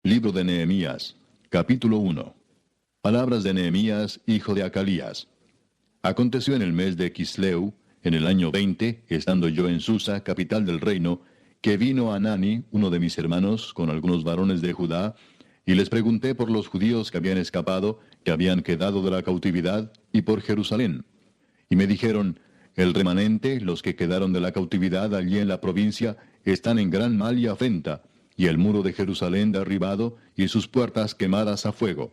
Libro de Nehemías, capítulo 1. Palabras de Nehemías, hijo de Acalías. Aconteció en el mes de Quisleu, en el año 20, estando yo en Susa, capital del reino, que vino Hanani, uno de mis hermanos, con algunos varones de Judá, y les pregunté por los judíos que habían escapado, que habían quedado de la cautividad, y por Jerusalén. Y me dijeron, el remanente, los que quedaron de la cautividad allí en la provincia, están en gran mal y afrenta, y el muro de Jerusalén derribado, y sus puertas quemadas a fuego.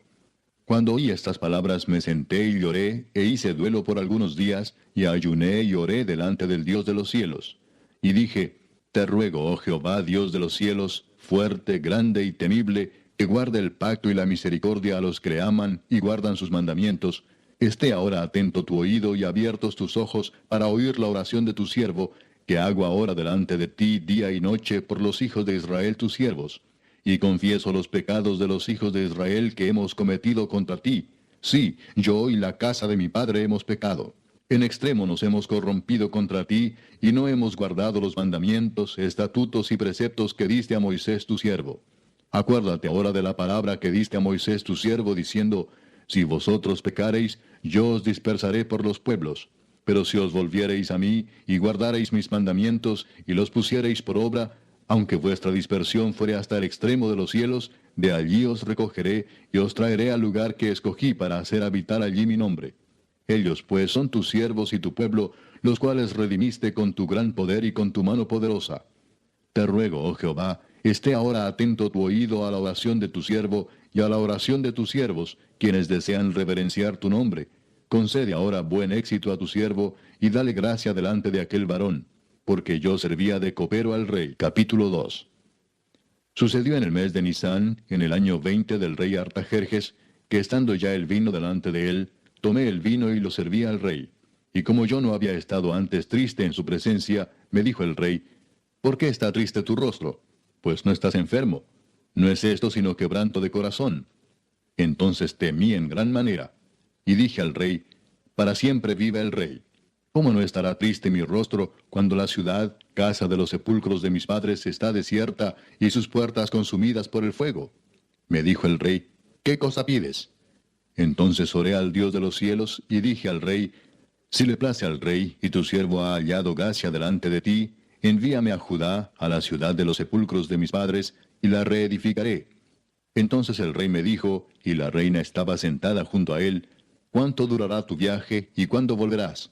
Cuando oí estas palabras me senté y lloré, e hice duelo por algunos días, y ayuné y oré delante del Dios de los cielos. Y dije, te ruego, oh Jehová, Dios de los cielos, fuerte, grande y temible, que guarde el pacto y la misericordia a los que le aman y guardan sus mandamientos, esté ahora atento tu oído y abiertos tus ojos para oír la oración de tu siervo, que hago ahora delante de ti día y noche por los hijos de Israel tus siervos. Y confieso los pecados de los hijos de Israel que hemos cometido contra ti. Sí, yo y la casa de mi padre hemos pecado. En extremo nos hemos corrompido contra ti, y no hemos guardado los mandamientos, estatutos y preceptos que diste a Moisés tu siervo. Acuérdate ahora de la palabra que diste a Moisés tu siervo, diciendo, si vosotros pecareis, yo os dispersaré por los pueblos. Pero si os volviereis a mí, y guardareis mis mandamientos, y los pusiereis por obra, aunque vuestra dispersión fuere hasta el extremo de los cielos, de allí os recogeré, y os traeré al lugar que escogí para hacer habitar allí mi nombre. Ellos pues son tus siervos y tu pueblo, los cuales redimiste con tu gran poder y con tu mano poderosa. Te ruego, oh Jehová, esté ahora atento tu oído a la oración de tu siervo y a la oración de tus siervos, quienes desean reverenciar tu nombre. Concede ahora buen éxito a tu siervo, y dale gracia delante de aquel varón, porque yo servía de copero al rey. Capítulo 2. Sucedió en el mes de Nisán, en el año 20 del rey Artajerjes, que estando ya el vino delante de él, tomé el vino y lo serví al rey. Y como yo no había estado antes triste en su presencia, me dijo el rey, ¿por qué está triste tu rostro? Pues no estás enfermo. No es esto sino quebranto de corazón. Entonces temí en gran manera. Y dije al rey, para siempre viva el rey. ¿Cómo no estará triste mi rostro cuando la ciudad, casa de los sepulcros de mis padres, está desierta y sus puertas consumidas por el fuego? Me dijo el rey, ¿qué cosa pides? Entonces oré al Dios de los cielos y dije al rey, si le place al rey y tu siervo ha hallado gracia delante de ti, envíame a Judá, a la ciudad de los sepulcros de mis padres, y la reedificaré. Entonces el rey me dijo, y la reina estaba sentada junto a él, ¿cuánto durará tu viaje y cuándo volverás?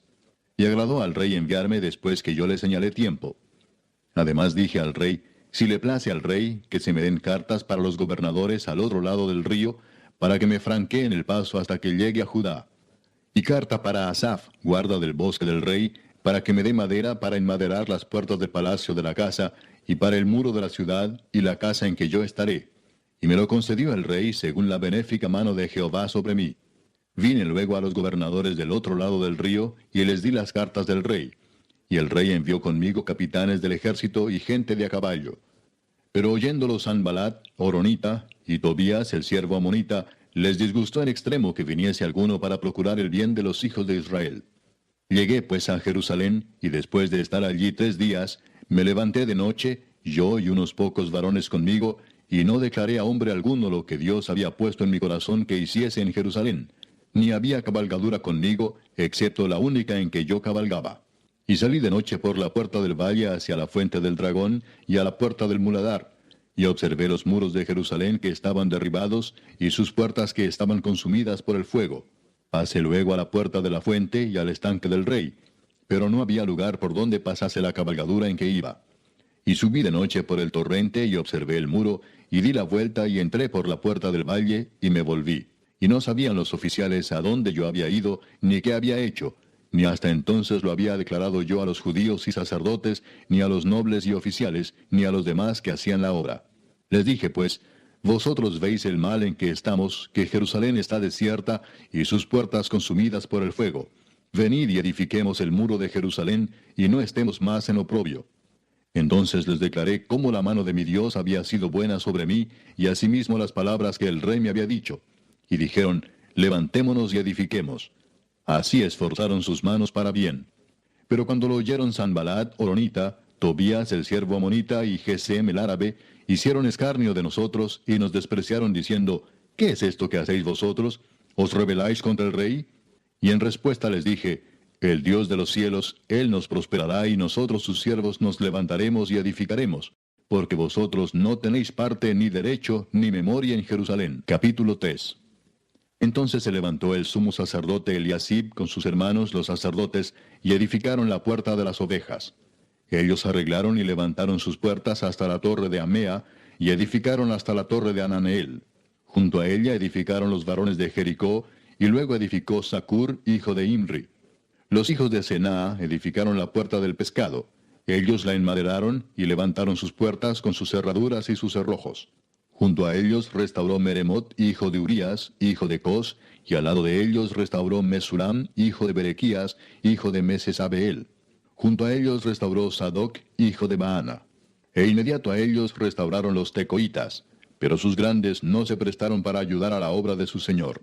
Y agradó al rey enviarme después que yo le señalé tiempo. Además dije al rey, si le place al rey, que se me den cartas para los gobernadores al otro lado del río, para que me franqueen el paso hasta que llegue a Judá. Y carta para Asaf, guarda del bosque del rey, para que me dé madera para enmaderar las puertas del palacio de la casa, y para el muro de la ciudad, y la casa en que yo estaré. Y me lo concedió el rey según la benéfica mano de Jehová sobre mí. Vine luego a los gobernadores del otro lado del río, y les di las cartas del rey. Y el rey envió conmigo capitanes del ejército y gente de a caballo. Pero oyéndolo Sanbalat, Horonita, y Tobías, el siervo amonita, les disgustó en extremo que viniese alguno para procurar el bien de los hijos de Israel. Llegué pues a Jerusalén, y después de estar allí 3 días, me levanté de noche, yo y unos pocos varones conmigo, y no declaré a hombre alguno lo que Dios había puesto en mi corazón que hiciese en Jerusalén, ni había cabalgadura conmigo, excepto la única en que yo cabalgaba. Y salí de noche por la puerta del valle hacia la fuente del dragón, y a la puerta del muladar, y observé los muros de Jerusalén que estaban derribados, y sus puertas que estaban consumidas por el fuego. Pasé luego a la puerta de la fuente y al estanque del rey, pero no había lugar por donde pasase la cabalgadura en que iba. Y subí de noche por el torrente y observé el muro, y di la vuelta y entré por la puerta del valle, y me volví. Y no sabían los oficiales a dónde yo había ido, ni qué había hecho, ni hasta entonces lo había declarado yo a los judíos y sacerdotes, ni a los nobles y oficiales, ni a los demás que hacían la obra. Les dije pues, vosotros veis el mal en que estamos, que Jerusalén está desierta y sus puertas consumidas por el fuego. Venid y edifiquemos el muro de Jerusalén, y no estemos más en oprobio. Entonces les declaré cómo la mano de mi Dios había sido buena sobre mí, y asimismo las palabras que el rey me había dicho. Y dijeron, levantémonos y edifiquemos. Así esforzaron sus manos para bien. Pero cuando lo oyeron Sanbalat, Horonita, Tobías el siervo amonita y Gesem el árabe hicieron escarnio de nosotros y nos despreciaron diciendo, ¿qué es esto que hacéis vosotros? ¿Os rebeláis contra el rey? Y en respuesta les dije, el Dios de los cielos, Él nos prosperará y nosotros sus siervos nos levantaremos y edificaremos, porque vosotros no tenéis parte ni derecho ni memoria en Jerusalén. Capítulo 3. Entonces se levantó el sumo sacerdote Eliasib con sus hermanos los sacerdotes y edificaron la puerta de las ovejas. Ellos arreglaron y levantaron sus puertas hasta la torre de Amea y edificaron hasta la torre de Ananeel. Junto a ella edificaron los varones de Jericó y luego edificó Zacur, hijo de Imri. Los hijos de Senaa edificaron la puerta del pescado. Ellos la enmaderaron y levantaron sus puertas con sus cerraduras y sus cerrojos. Junto a ellos restauró Meremot, hijo de Urías, hijo de Cos, y al lado de ellos restauró Mesulam, hijo de Berequías, hijo de Mesesabeel. Junto a ellos restauró Sadoc, hijo de Baana. E inmediato a ellos restauraron los tecoitas, pero sus grandes no se prestaron para ayudar a la obra de su señor.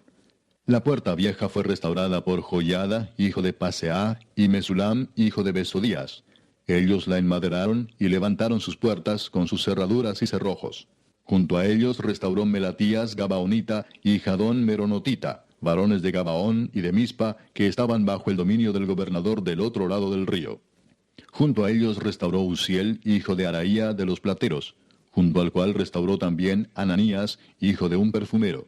La puerta vieja fue restaurada por Joiada, hijo de Paseah, y Mesulam, hijo de Besodías. Ellos la enmaderaron y levantaron sus puertas con sus cerraduras y cerrojos. Junto a ellos restauró Melatías Gabaonita y Jadón Meronotita, varones de Gabaón y de Mispa, que estaban bajo el dominio del gobernador del otro lado del río. Junto a ellos restauró Uziel, hijo de Araía de los plateros, junto al cual restauró también Ananías, hijo de un perfumero.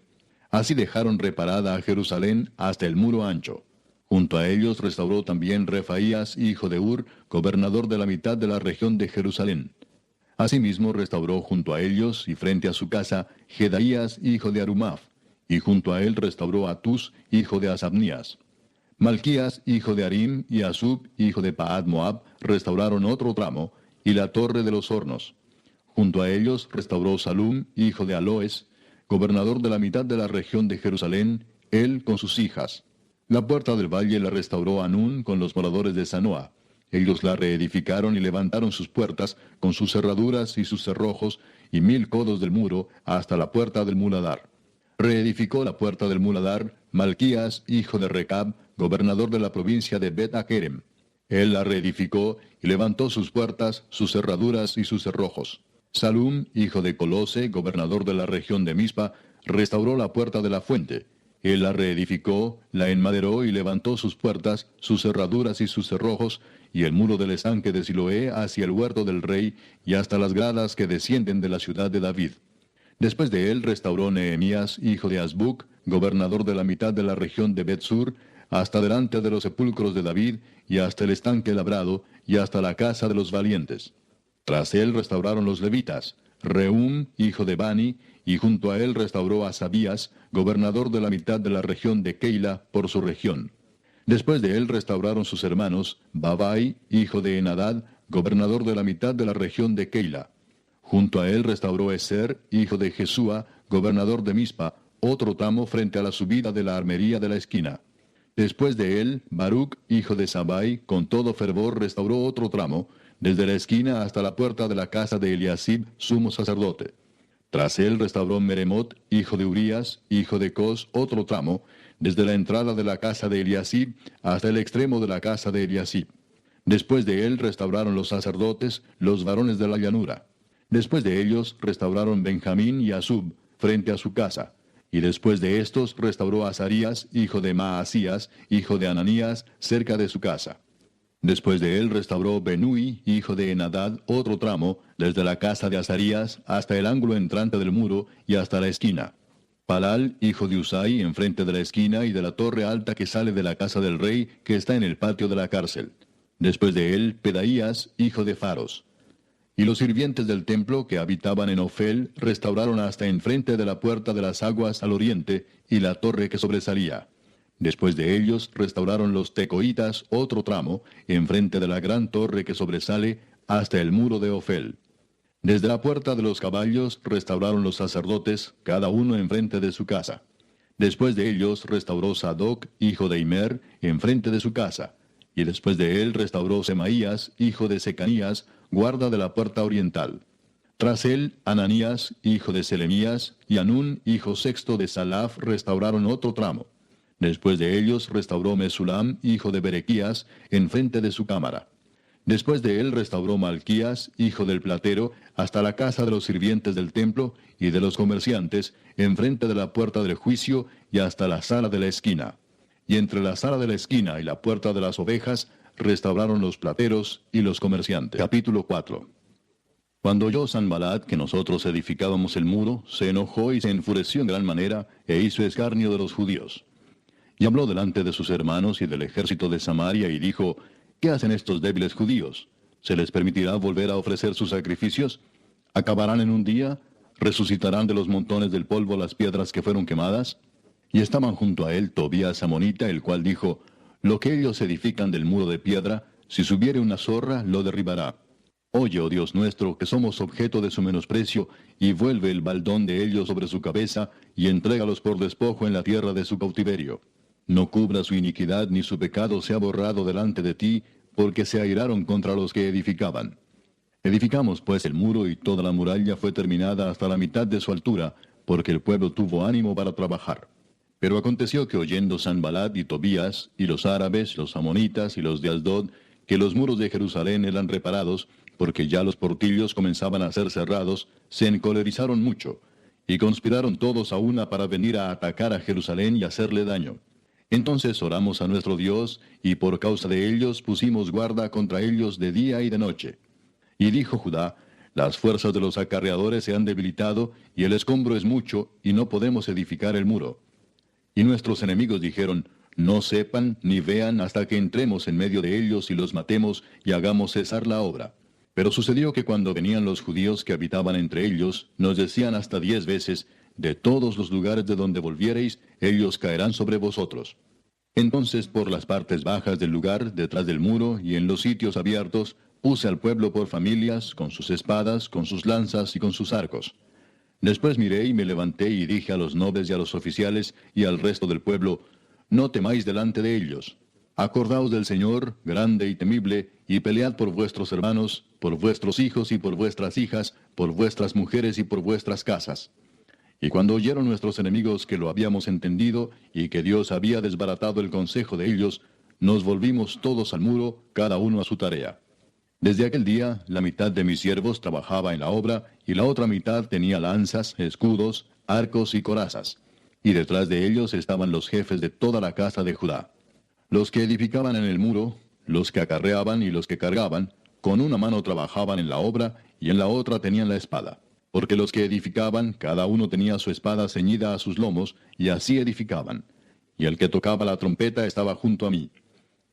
Así dejaron reparada a Jerusalén hasta el muro ancho. Junto a ellos restauró también Refaías, hijo de Ur, gobernador de la mitad de la región de Jerusalén. Asimismo restauró junto a ellos y frente a su casa Jedaías, hijo de Arumaf, y junto a él restauró a Tus, hijo de Asabnías. Malquías, hijo de Arim, y Asub, hijo de Paad Moab, restauraron otro tramo, y la torre de los hornos. Junto a ellos restauró Salum, hijo de Aloes, gobernador de la mitad de la región de Jerusalén, él con sus hijas. La puerta del valle la restauró Anún con los moradores de Sanoa. Ellos la reedificaron y levantaron sus puertas con sus cerraduras y sus cerrojos, y 1000 codos del muro hasta la puerta del muladar. Reedificó la puerta del muladar Malquías, hijo de Recab, gobernador de la provincia de Bet-Akerem. Él la reedificó y levantó sus puertas, sus cerraduras y sus cerrojos. Salum, hijo de Colose, gobernador de la región de Mispa, restauró la puerta de la fuente. Él la reedificó, la enmaderó y levantó sus puertas, sus cerraduras y sus cerrojos, y el muro del estanque de Siloé hacia el huerto del rey, y hasta las gradas que descienden de la ciudad de David. Después de él restauró Nehemías, hijo de Azbuc, gobernador de la mitad de la región de Bet-Sur, hasta delante de los sepulcros de David, y hasta el estanque labrado, y hasta la casa de los valientes. Tras él restauraron los levitas, Reum, hijo de Bani, y junto a él restauró a Sabías, gobernador de la mitad de la región de Keila, por su región. Después de él restauraron sus hermanos, Babai, hijo de Enadad, gobernador de la mitad de la región de Keila. Junto a él restauró Eser, hijo de Jesúa, gobernador de Mispa, otro tramo frente a la subida de la armería de la esquina. Después de él, Baruc, hijo de Sabai, con todo fervor restauró otro tramo, desde la esquina hasta la puerta de la casa de Eliasib, sumo sacerdote. Tras él restauró Meremot, hijo de Urías, hijo de Cos, otro tramo, desde la entrada de la casa de Eliasib hasta el extremo de la casa de Eliasib. Después de él restauraron los sacerdotes, los varones de la llanura. Después de ellos restauraron Benjamín y Asub, frente a su casa. Y después de estos restauró a Azarías, hijo de Maasías, hijo de Ananías, cerca de su casa. Después de él restauró Benui, hijo de Enadad, otro tramo, desde la casa de Azarías hasta el ángulo entrante del muro y hasta la esquina. Palal, hijo de Usai, enfrente de la esquina y de la torre alta que sale de la casa del rey, que está en el patio de la cárcel. Después de él, Pedaías, hijo de Faros. Y los sirvientes del templo que habitaban en Ofel restauraron hasta enfrente de la puerta de las aguas al oriente y la torre que sobresalía. Después de ellos restauraron los tecoitas otro tramo, enfrente de la gran torre que sobresale, hasta el muro de Ofel. Desde la puerta de los caballos restauraron los sacerdotes, cada uno enfrente de su casa. Después de ellos restauró Sadoc, hijo de Imer, enfrente de su casa. Y después de él restauró Semaías, hijo de Secanías, guarda de la puerta oriental. Tras él, Ananías, hijo de Selemías, y Anún, hijo sexto de Salaf, restauraron otro tramo. Después de ellos restauró Mesulam, hijo de Berequías, enfrente de su cámara. Después de él restauró Malquías, hijo del platero, hasta la casa de los sirvientes del templo y de los comerciantes, enfrente de la puerta del juicio y hasta la sala de la esquina. Y entre la sala de la esquina y la puerta de las ovejas, restauraron los plateros y los comerciantes. Capítulo 4. Cuando oyó Sanballat que nosotros edificábamos el muro, se enojó y se enfureció en gran manera, e hizo escarnio de los judíos. Y habló delante de sus hermanos y del ejército de Samaria, y dijo, ¿qué hacen estos débiles judíos? ¿Se les permitirá volver a ofrecer sus sacrificios? ¿Acabarán en un día? ¿Resucitarán de los montones del polvo las piedras que fueron quemadas? Y estaban junto a él Tobías amonita, el cual dijo, lo que ellos edifican del muro de piedra, si subiere una zorra, lo derribará. Oye, oh Dios nuestro, que somos objeto de su menosprecio, y vuelve el baldón de ellos sobre su cabeza, y entrégalos por despojo en la tierra de su cautiverio. No cubra su iniquidad, ni su pecado sea borrado delante de ti, porque se airaron contra los que edificaban. Edificamos pues el muro, y toda la muralla fue terminada hasta la mitad de su altura, porque el pueblo tuvo ánimo para trabajar. Pero aconteció que oyendo Sanballat y Tobías, y los árabes, los amonitas y los de Asdod, que los muros de Jerusalén eran reparados, porque ya los portillos comenzaban a ser cerrados, se encolerizaron mucho, y conspiraron todos a una para venir a atacar a Jerusalén y hacerle daño. Entonces oramos a nuestro Dios, y por causa de ellos pusimos guarda contra ellos de día y de noche. Y dijo Judá, las fuerzas de los acarreadores se han debilitado, y el escombro es mucho, y no podemos edificar el muro. Y nuestros enemigos dijeron, no sepan ni vean hasta que entremos en medio de ellos y los matemos y hagamos cesar la obra. Pero sucedió que cuando venían los judíos que habitaban entre ellos, nos decían hasta 10 veces, de todos los lugares de donde volviereis, ellos caerán sobre vosotros. Entonces por las partes bajas del lugar, detrás del muro y en los sitios abiertos, puse al pueblo por familias, con sus espadas, con sus lanzas y con sus arcos. Después miré y me levanté y dije a los nobles y a los oficiales y al resto del pueblo, no temáis delante de ellos. Acordaos del Señor, grande y temible, y pelead por vuestros hermanos, por vuestros hijos y por vuestras hijas, por vuestras mujeres y por vuestras casas. Y cuando oyeron nuestros enemigos que lo habíamos entendido, y que Dios había desbaratado el consejo de ellos, nos volvimos todos al muro, cada uno a su tarea. Desde aquel día, la mitad de mis siervos trabajaba en la obra, y la otra mitad tenía lanzas, escudos, arcos y corazas. Y detrás de ellos estaban los jefes de toda la casa de Judá. Los que edificaban en el muro, los que acarreaban y los que cargaban, con una mano trabajaban en la obra, y en la otra tenían la espada. Porque los que edificaban, cada uno tenía su espada ceñida a sus lomos, y así edificaban. Y el que tocaba la trompeta estaba junto a mí.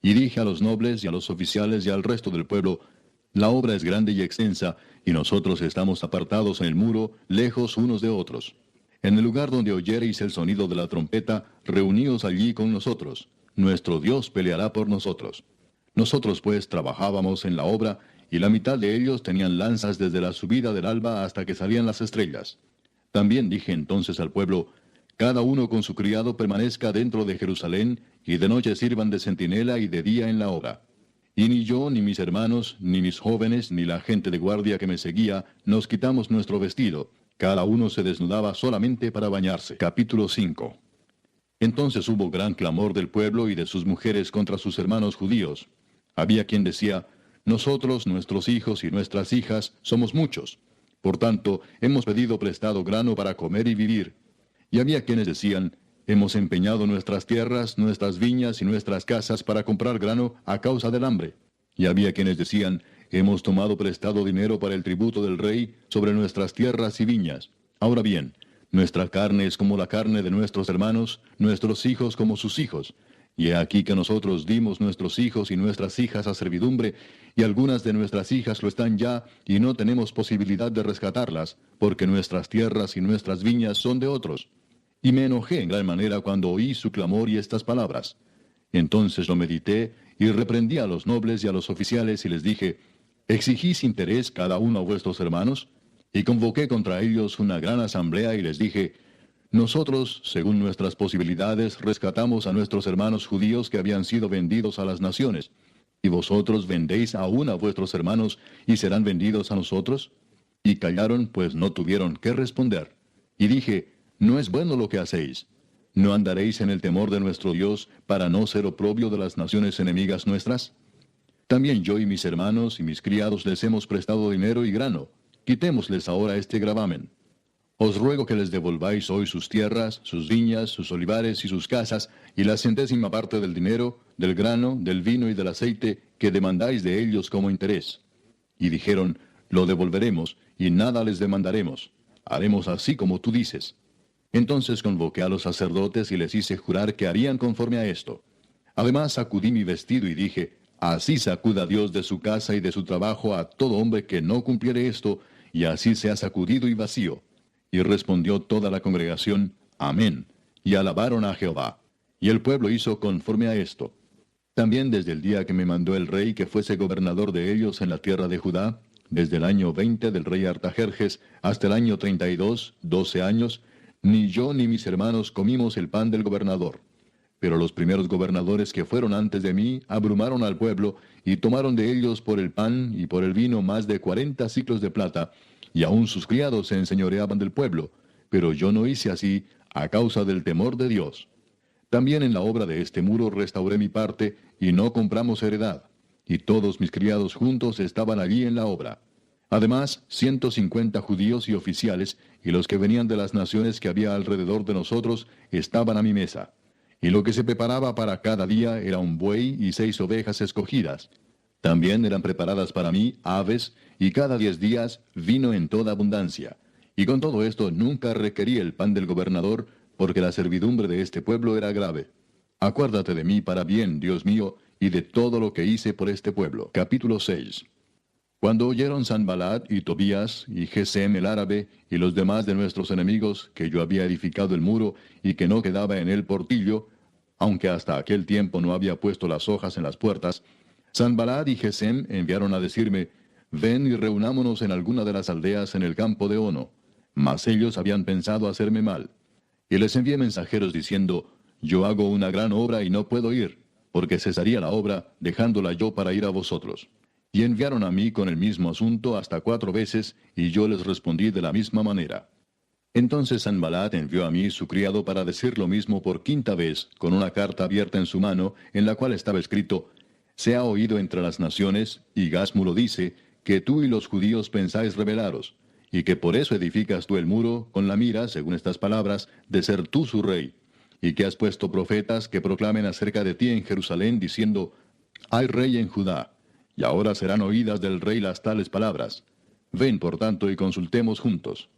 Y dije a los nobles y a los oficiales y al resto del pueblo, la obra es grande y extensa, y nosotros estamos apartados en el muro, lejos unos de otros. En el lugar donde oyereis el sonido de la trompeta, reuníos allí con nosotros. Nuestro Dios peleará por nosotros. Nosotros pues trabajábamos en la obra, y la mitad de ellos tenían lanzas desde la subida del alba hasta que salían las estrellas. También dije entonces al pueblo, cada uno con su criado permanezca dentro de Jerusalén, y de noche sirvan de centinela y de día en la obra. Y ni yo, ni mis hermanos, ni mis jóvenes, ni la gente de guardia que me seguía, nos quitamos nuestro vestido. Cada uno se desnudaba solamente para bañarse. Capítulo 5. Entonces hubo gran clamor del pueblo y de sus mujeres contra sus hermanos judíos. Había quien decía, nosotros, nuestros hijos y nuestras hijas, somos muchos. Por tanto, hemos pedido prestado grano para comer y vivir. Y había quienes decían, hemos empeñado nuestras tierras, nuestras viñas y nuestras casas para comprar grano a causa del hambre. Y había quienes decían, hemos tomado prestado dinero para el tributo del rey sobre nuestras tierras y viñas. Ahora bien, nuestra carne es como la carne de nuestros hermanos, nuestros hijos como sus hijos. Y he aquí que nosotros dimos nuestros hijos y nuestras hijas a servidumbre, y algunas de nuestras hijas lo están ya, y no tenemos posibilidad de rescatarlas, porque nuestras tierras y nuestras viñas son de otros. Y me enojé en gran manera cuando oí su clamor y estas palabras. Entonces lo medité, y reprendí a los nobles y a los oficiales, y les dije, ¿exigís interés cada uno a vuestros hermanos? Y convoqué contra ellos una gran asamblea, y les dije, nosotros, según nuestras posibilidades, rescatamos a nuestros hermanos judíos que habían sido vendidos a las naciones. ¿Y vosotros vendéis aún a vuestros hermanos y serán vendidos a nosotros? Y callaron, pues no tuvieron qué responder. Y dije, no es bueno lo que hacéis. ¿No andaréis en el temor de nuestro Dios para no ser oprobio de las naciones enemigas nuestras? También yo y mis hermanos y mis criados les hemos prestado dinero y grano. Quitémosles ahora este gravamen. Os ruego que les devolváis hoy sus tierras, sus viñas, sus olivares y sus casas, y la centésima parte del dinero, del grano, del vino y del aceite que demandáis de ellos como interés. Y dijeron, lo devolveremos, y nada les demandaremos. Haremos así como tú dices. Entonces convoqué a los sacerdotes y les hice jurar que harían conforme a esto. Además sacudí mi vestido y dije, así sacuda Dios de su casa y de su trabajo a todo hombre que no cumpliere esto, y así sea sacudido y vacío. Y respondió toda la congregación, amén, y alabaron a Jehová. Y el pueblo hizo conforme a esto. También desde el día que me mandó el rey que fuese gobernador de ellos en la tierra de Judá, desde el año 20 del rey Artajerjes hasta el año 32, 12 años, ni yo ni mis hermanos comimos el pan del gobernador. Pero los primeros gobernadores que fueron antes de mí abrumaron al pueblo, y tomaron de ellos por el pan y por el vino más de 40 siclos de plata, y aun sus criados se enseñoreaban del pueblo, pero yo no hice así a causa del temor de Dios. También en la obra de este muro restauré mi parte, y no compramos heredad, y todos mis criados juntos estaban allí en la obra. Además, 150 judíos y oficiales, y los que venían de las naciones que había alrededor de nosotros, estaban a mi mesa. Y lo que se preparaba para cada día era un buey y 6 ovejas escogidas. También eran preparadas para mí aves, y cada 10 días vino en toda abundancia. Y con todo esto nunca requerí el pan del gobernador, porque la servidumbre de este pueblo era grave. Acuérdate de mí para bien, Dios mío, y de todo lo que hice por este pueblo. Capítulo 6. Cuando oyeron Sanballat y Tobías y Gesem el árabe y los demás de nuestros enemigos que yo había edificado el muro y que no quedaba en él portillo, aunque hasta aquel tiempo no había puesto las hojas en las puertas, Sanballat y Gesem enviaron a decirme, ven y reunámonos en alguna de las aldeas en el campo de Ono. Mas ellos habían pensado hacerme mal. Y les envié mensajeros diciendo, yo hago una gran obra y no puedo ir, porque cesaría la obra, dejándola yo para ir a vosotros. Y enviaron a mí con el mismo asunto hasta 4 veces, y yo les respondí de la misma manera. Entonces Sanballat envió a mí su criado para decir lo mismo por 5ª vez, con una carta abierta en su mano, en la cual estaba escrito, se ha oído entre las naciones, y Gasmulo dice, que tú y los judíos pensáis rebelaros, y que por eso edificas tú el muro, con la mira, según estas palabras, de ser tú su rey, y que has puesto profetas que proclamen acerca de ti en Jerusalén, diciendo, hay rey en Judá. Y ahora serán oídas del rey las tales palabras. Ven, por tanto, y consultemos juntos.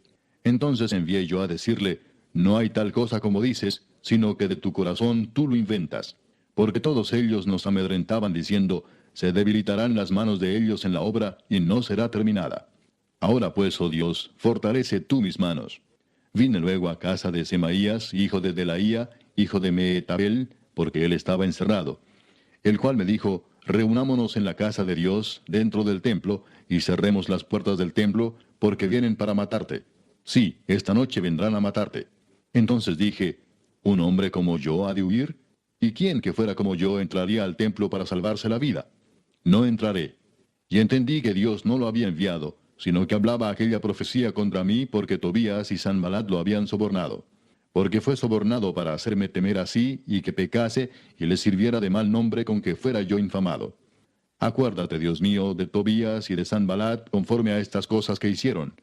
Entonces envié yo a decirle, no hay tal cosa como dices, sino que de tu corazón tú lo inventas. Porque todos ellos nos amedrentaban diciendo, se debilitarán las manos de ellos en la obra, y no será terminada. Ahora pues, oh Dios, fortalece tú mis manos. Vine luego a casa de Semaías, hijo de Delaía, hijo de Mehetabel, porque él estaba encerrado, el cual me dijo, reunámonos en la casa de Dios, dentro del templo, y cerremos las puertas del templo, porque vienen para matarte. Sí, esta noche vendrán a matarte. Entonces dije, ¿un hombre como yo ha de huir? ¿Y quién que fuera como yo entraría al templo para salvarse la vida? No entraré. Y entendí que Dios no lo había enviado, sino que hablaba aquella profecía contra mí porque Tobías y Sanballat lo habían sobornado. Porque fue sobornado para hacerme temer así, y que pecase, y le sirviera de mal nombre con que fuera yo infamado. Acuérdate, Dios mío, de Tobías y de Sanballat, conforme a estas cosas que hicieron.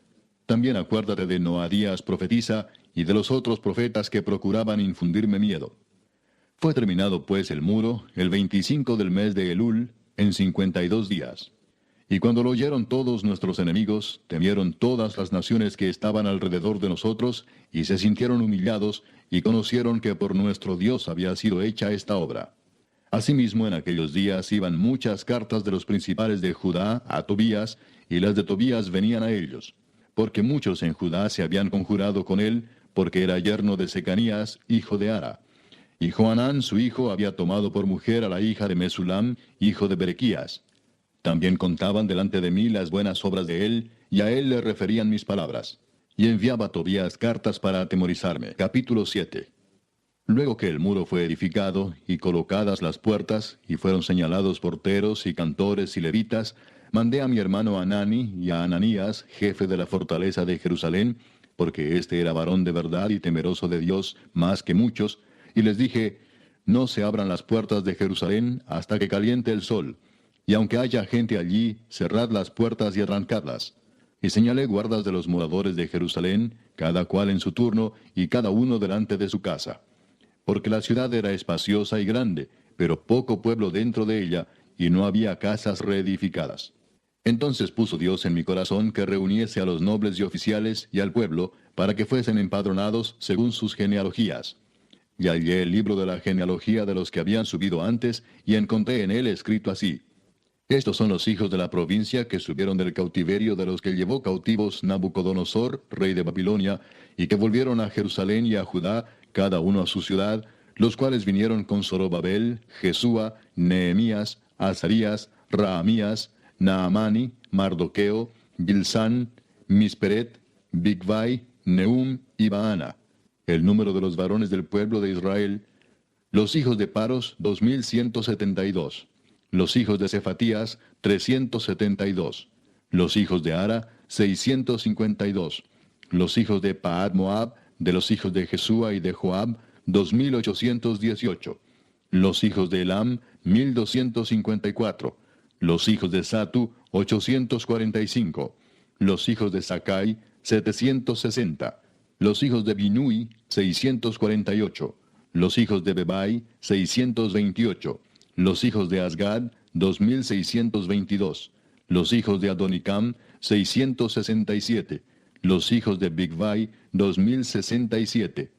También acuérdate de Noadías profetisa, y de los otros profetas que procuraban infundirme miedo. Fue terminado pues el muro, el 25 del mes de Elul, en 52 días. Y cuando lo oyeron todos nuestros enemigos, temieron todas las naciones que estaban alrededor de nosotros, y se sintieron humillados, y conocieron que por nuestro Dios había sido hecha esta obra. Asimismo, en aquellos días iban muchas cartas de los principales de Judá a Tobías, y las de Tobías venían a ellos, porque muchos en Judá se habían conjurado con él, porque era yerno de Secanías, hijo de Ara. Y Johanán su hijo había tomado por mujer a la hija de Mesulam, hijo de Berequías. También contaban delante de mí las buenas obras de él, y a él le referían mis palabras. Y enviaba a Tobías cartas para atemorizarme. Capítulo 7. Luego que el muro fue edificado, y colocadas las puertas, y fueron señalados porteros, y cantores, y levitas, mandé a mi hermano Anani y a Ananías, jefe de la fortaleza de Jerusalén, porque éste era varón de verdad y temeroso de Dios más que muchos, y les dije, no se abran las puertas de Jerusalén hasta que caliente el sol, Y aunque haya gente allí, cerrad las puertas y arrancadlas. Y señalé guardas de los moradores de Jerusalén, cada cual en su turno, y cada uno delante de su casa. Porque la ciudad era espaciosa y grande, pero poco pueblo dentro de ella, y no había casas reedificadas. Entonces puso Dios en mi corazón que reuniese a los nobles y oficiales y al pueblo, para que fuesen empadronados según sus genealogías. Y hallé el libro de la genealogía de los que habían subido antes, y encontré en él escrito así: Estos son los hijos de la provincia que subieron del cautiverio de los que llevó cautivos Nabucodonosor, rey de Babilonia, y que volvieron a Jerusalén y a Judá, cada uno a su ciudad, los cuales vinieron con Zorobabel, Jesúa, Nehemías, Azarías, Raamías, Naamani, Mardoqueo, Bilsán, Misperet, Bigvai, Nehum y Baana. El número de los varones del pueblo de Israel, los hijos de Paros, 2172. Los hijos de Cefatías, 372. Los hijos de Ara, 652. Los hijos de Paad Moab, de los hijos de Jesúa y de Joab, 2818. Los hijos de Elam, 1254. Los hijos de Satu, 845. Los hijos de Sakai, 760. Los hijos de Binui, 648. Los hijos de Bebai, 628. Los hijos de Asgad, 2622. Los hijos de Adonicam, 667. Los hijos de Bigvai, 2067.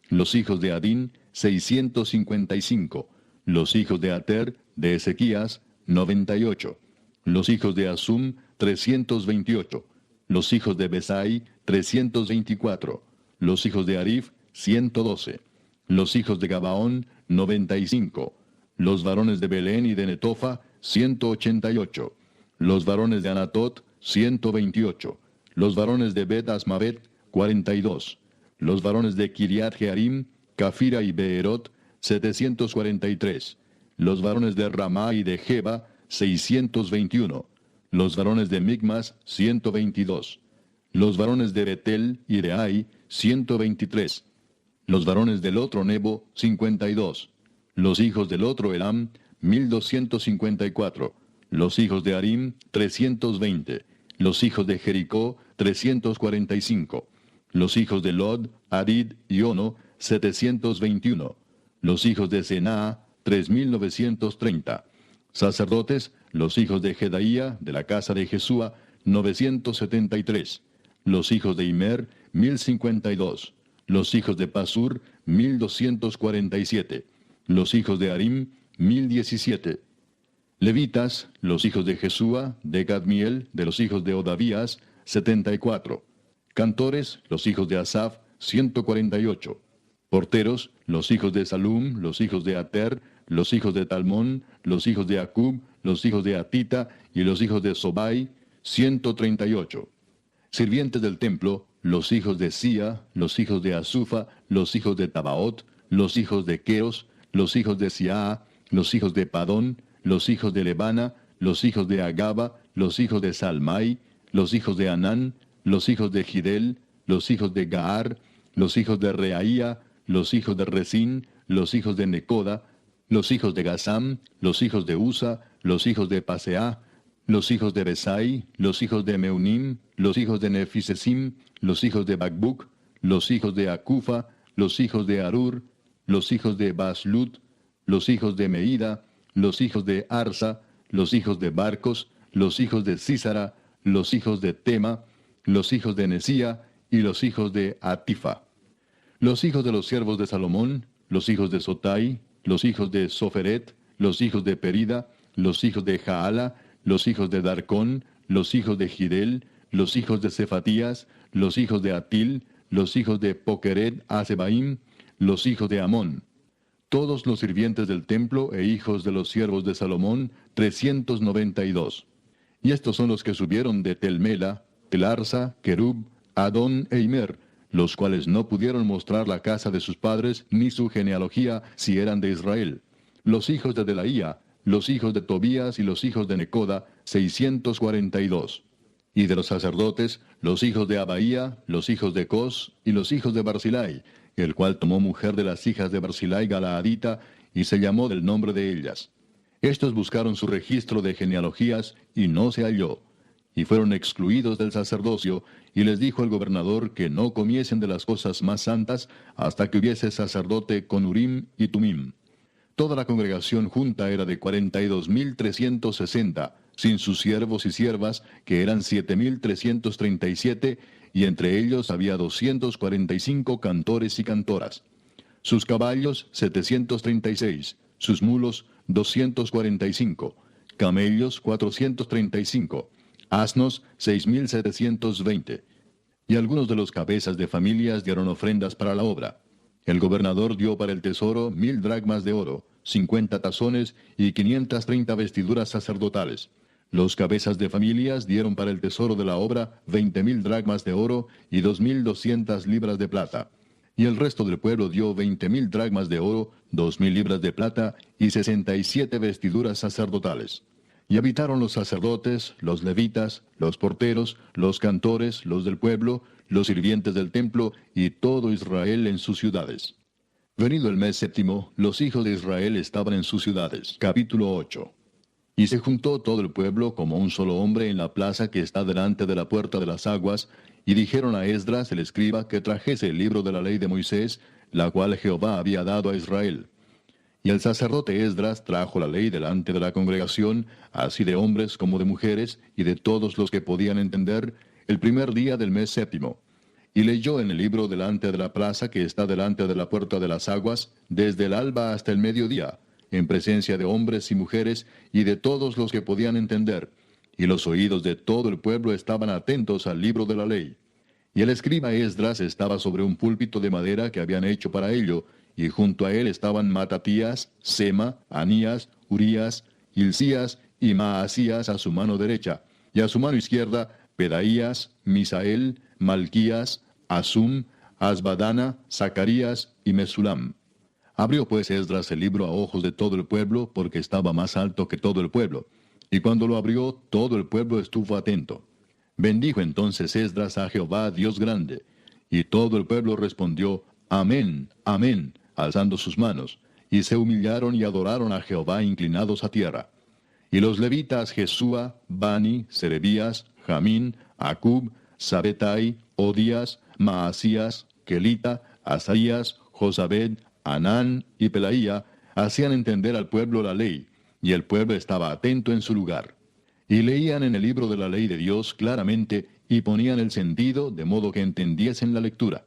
Los hijos de Adín, 655. Los hijos de Ater, de Ezequías, 98. Los hijos de Asum, 328. Los hijos de Besai, 324. Los hijos de Arif, 112. Los hijos de Gabaón, 95. Los varones de Belén y de Netofa, 188. Los varones de Anatot, 128. Los varones de Bet Asmavet, 42. Los varones de Kiriat Jearim, Cafira y Beerot, 743. Los varones de Ramá y de Jeba, 621. Los varones de Migmas, 122. Los varones de Betel y de Ai, 123. Los varones del otro Nebo, 52. Los hijos del otro Elam, 1254. Los hijos de Arim, 320. Los hijos de Jericó, 345. Los hijos de Lod, Arid y Ono, 721. Los hijos de Senaa, 3930. Sacerdotes, los hijos de Jedaía, de la casa de Jesúa, 973. Los hijos de Imer, 1052. Los hijos de Pasur, 1247. Los hijos de Arim, 1017. Levitas, los hijos de Jesúa, de Gadmiel, de los hijos de Odavías, 74. Cantores, los hijos de Asaf, 148. Porteros, los hijos de Salum, los hijos de Ater, los hijos de Talmón, los hijos de Acub, los hijos de Atita y los hijos de Sobai, 138. Sirvientes del templo, los hijos de Sia, los hijos de Asufa, los hijos de Tabaot, los hijos de Queos, los hijos de Siaa, los hijos de Padón, los hijos de Lebana, los hijos de Agaba, los hijos de Salmai, los hijos de Anán, los hijos de Gidel, los hijos de Gaar, los hijos de Reaía, los hijos de Resín, los hijos de Necoda, los hijos de Gazam, los hijos de Usa, los hijos de Paseah, los hijos de Besai, los hijos de Meunim, los hijos de Nefisesim, los hijos de Bakbuk, los hijos de Acufa, los hijos de Arur, los hijos de Baslut, los hijos de Meida, los hijos de Arsa, los hijos de Barcos, los hijos de Císara, los hijos de Tema, los hijos de Nesía y los hijos de Atifa. Los hijos de los siervos de Salomón, los hijos de Sotai, los hijos de Soferet, los hijos de Perida, los hijos de Jaala, los hijos de Darcón, los hijos de Gidel, los hijos de Cefatías, los hijos de Atil, los hijos de Pokeret Asebaim, los hijos de Amón. Todos los sirvientes del templo e hijos de los siervos de Salomón, 392. Y estos son los que subieron de Telmela, Telarsa, Kerub, Adón e Imer, los cuales no pudieron mostrar la casa de sus padres ni su genealogía si eran de Israel. Los hijos de Delaía, los hijos de Tobías y los hijos de Necoda, 642. Y de los sacerdotes, los hijos de Abaía, los hijos de Cos y los hijos de Barzilai, el cual tomó mujer de las hijas de Barzilai Galaadita, y se llamó del nombre de ellas. Estos buscaron su registro de genealogías y no se halló, y fueron excluidos del sacerdocio, y les dijo el gobernador que no comiesen de las cosas más santas hasta que hubiese sacerdote con Urim y Tumim. Toda la congregación junta era de 42.360, sin sus siervos y siervas, que eran 7.337, y entre ellos había 245 cantores y cantoras. Sus caballos 736, sus mulos 245, camellos 435, asnos 6.720. Y algunos de los cabezas de familias dieron ofrendas para la obra. El gobernador dio para el tesoro 1,000 dracmas de oro, 50 tazones y 530 vestiduras sacerdotales. Los cabezas de familias dieron para el tesoro de la obra 20,000 dracmas de oro y 2,200 libras de plata. Y el resto del pueblo dio 20,000 dracmas de oro, 2,000 libras de plata y 67 vestiduras sacerdotales. Y habitaron los sacerdotes, los levitas, los porteros, los cantores, los del pueblo, los sirvientes del templo y todo Israel en sus ciudades. Venido el mes séptimo, los hijos de Israel estaban en sus ciudades. Capítulo 8. Y se juntó todo el pueblo como un solo hombre en la plaza que está delante de la puerta de las aguas, y dijeron a Esdras el escriba que trajese el libro de la ley de Moisés, la cual Jehová había dado a Israel. Y el sacerdote Esdras trajo la ley delante de la congregación, así de hombres como de mujeres, y de todos los que podían entender, el primer día del mes séptimo. Y leyó en el libro delante de la plaza que está delante de la puerta de las aguas, desde el alba hasta el mediodía, en presencia de hombres y mujeres, y de todos los que podían entender. Y los oídos de todo el pueblo estaban atentos al libro de la ley. Y el escriba Esdras estaba sobre un púlpito de madera que habían hecho para ello, y junto a él estaban Matatías, Sema, Anías, Urías, Hilcías y Maasías a su mano derecha, y a su mano izquierda Pedaías, Misael, Malquías, Asum, Asbadana, Zacarías y Mesulam. Abrió pues Esdras el libro a ojos de todo el pueblo, porque estaba más alto que todo el pueblo. Y cuando lo abrió, todo el pueblo estuvo atento. Bendijo entonces Esdras a Jehová, Dios grande. Y todo el pueblo respondió, Amén, amén, alzando sus manos. Y se humillaron y adoraron a Jehová inclinados a tierra. Y los levitas Jesúa, Bani, Serebías, Jamín, Acub, Sabetai, Odías, Maasías, Kelita, Asaías, Josabed, Anán y Pelaía hacían entender al pueblo la ley, y el pueblo estaba atento en su lugar. Y leían en el libro de la ley de Dios claramente, y ponían el sentido, de modo que entendiesen la lectura.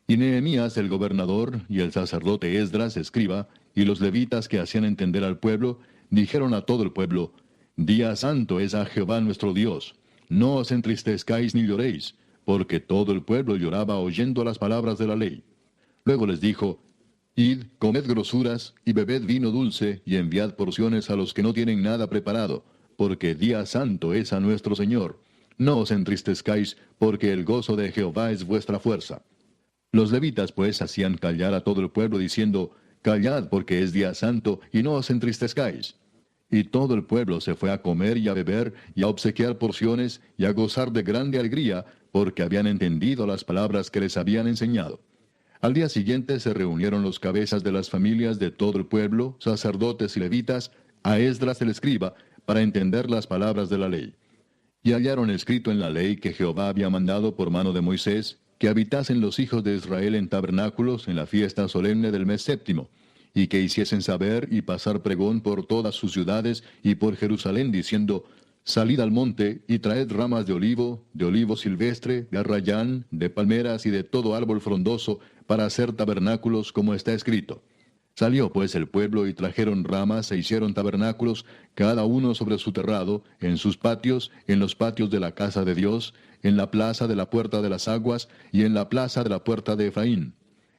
Y Nehemías el gobernador, y el sacerdote Esdras escriba, y los levitas que hacían entender al pueblo, dijeron a todo el pueblo, Día santo es a Jehová nuestro Dios, no os entristezcáis ni lloréis, porque todo el pueblo lloraba oyendo las palabras de la ley. Luego les dijo, Id, comed grosuras, y bebed vino dulce, y enviad porciones a los que no tienen nada preparado, porque día santo es a nuestro Señor. No os entristezcáis, porque el gozo de Jehová es vuestra fuerza. Los levitas pues hacían callar a todo el pueblo, diciendo, Callad, porque es día santo, y no os entristezcáis. Y todo el pueblo se fue a comer y a beber, y a obsequiar porciones, y a gozar de grande alegría, porque habían entendido las palabras que les habían enseñado. Al día siguiente se reunieron los cabezas de las familias de todo el pueblo, sacerdotes y levitas, a Esdras el escriba, para entender las palabras de la ley. Y hallaron escrito en la ley que Jehová había mandado por mano de Moisés, que habitasen los hijos de Israel en tabernáculos en la fiesta solemne del mes séptimo, y que hiciesen saber y pasar pregón por todas sus ciudades y por Jerusalén, diciendo, Salid al monte y traed ramas de olivo silvestre, de arrayán, de palmeras y de todo árbol frondoso, para hacer tabernáculos como está escrito. Salió pues el pueblo y trajeron ramas e hicieron tabernáculos, cada uno sobre su terrado, en sus patios, en los patios de la casa de Dios, en la plaza de la puerta de las aguas y en la plaza de la puerta de Efraín.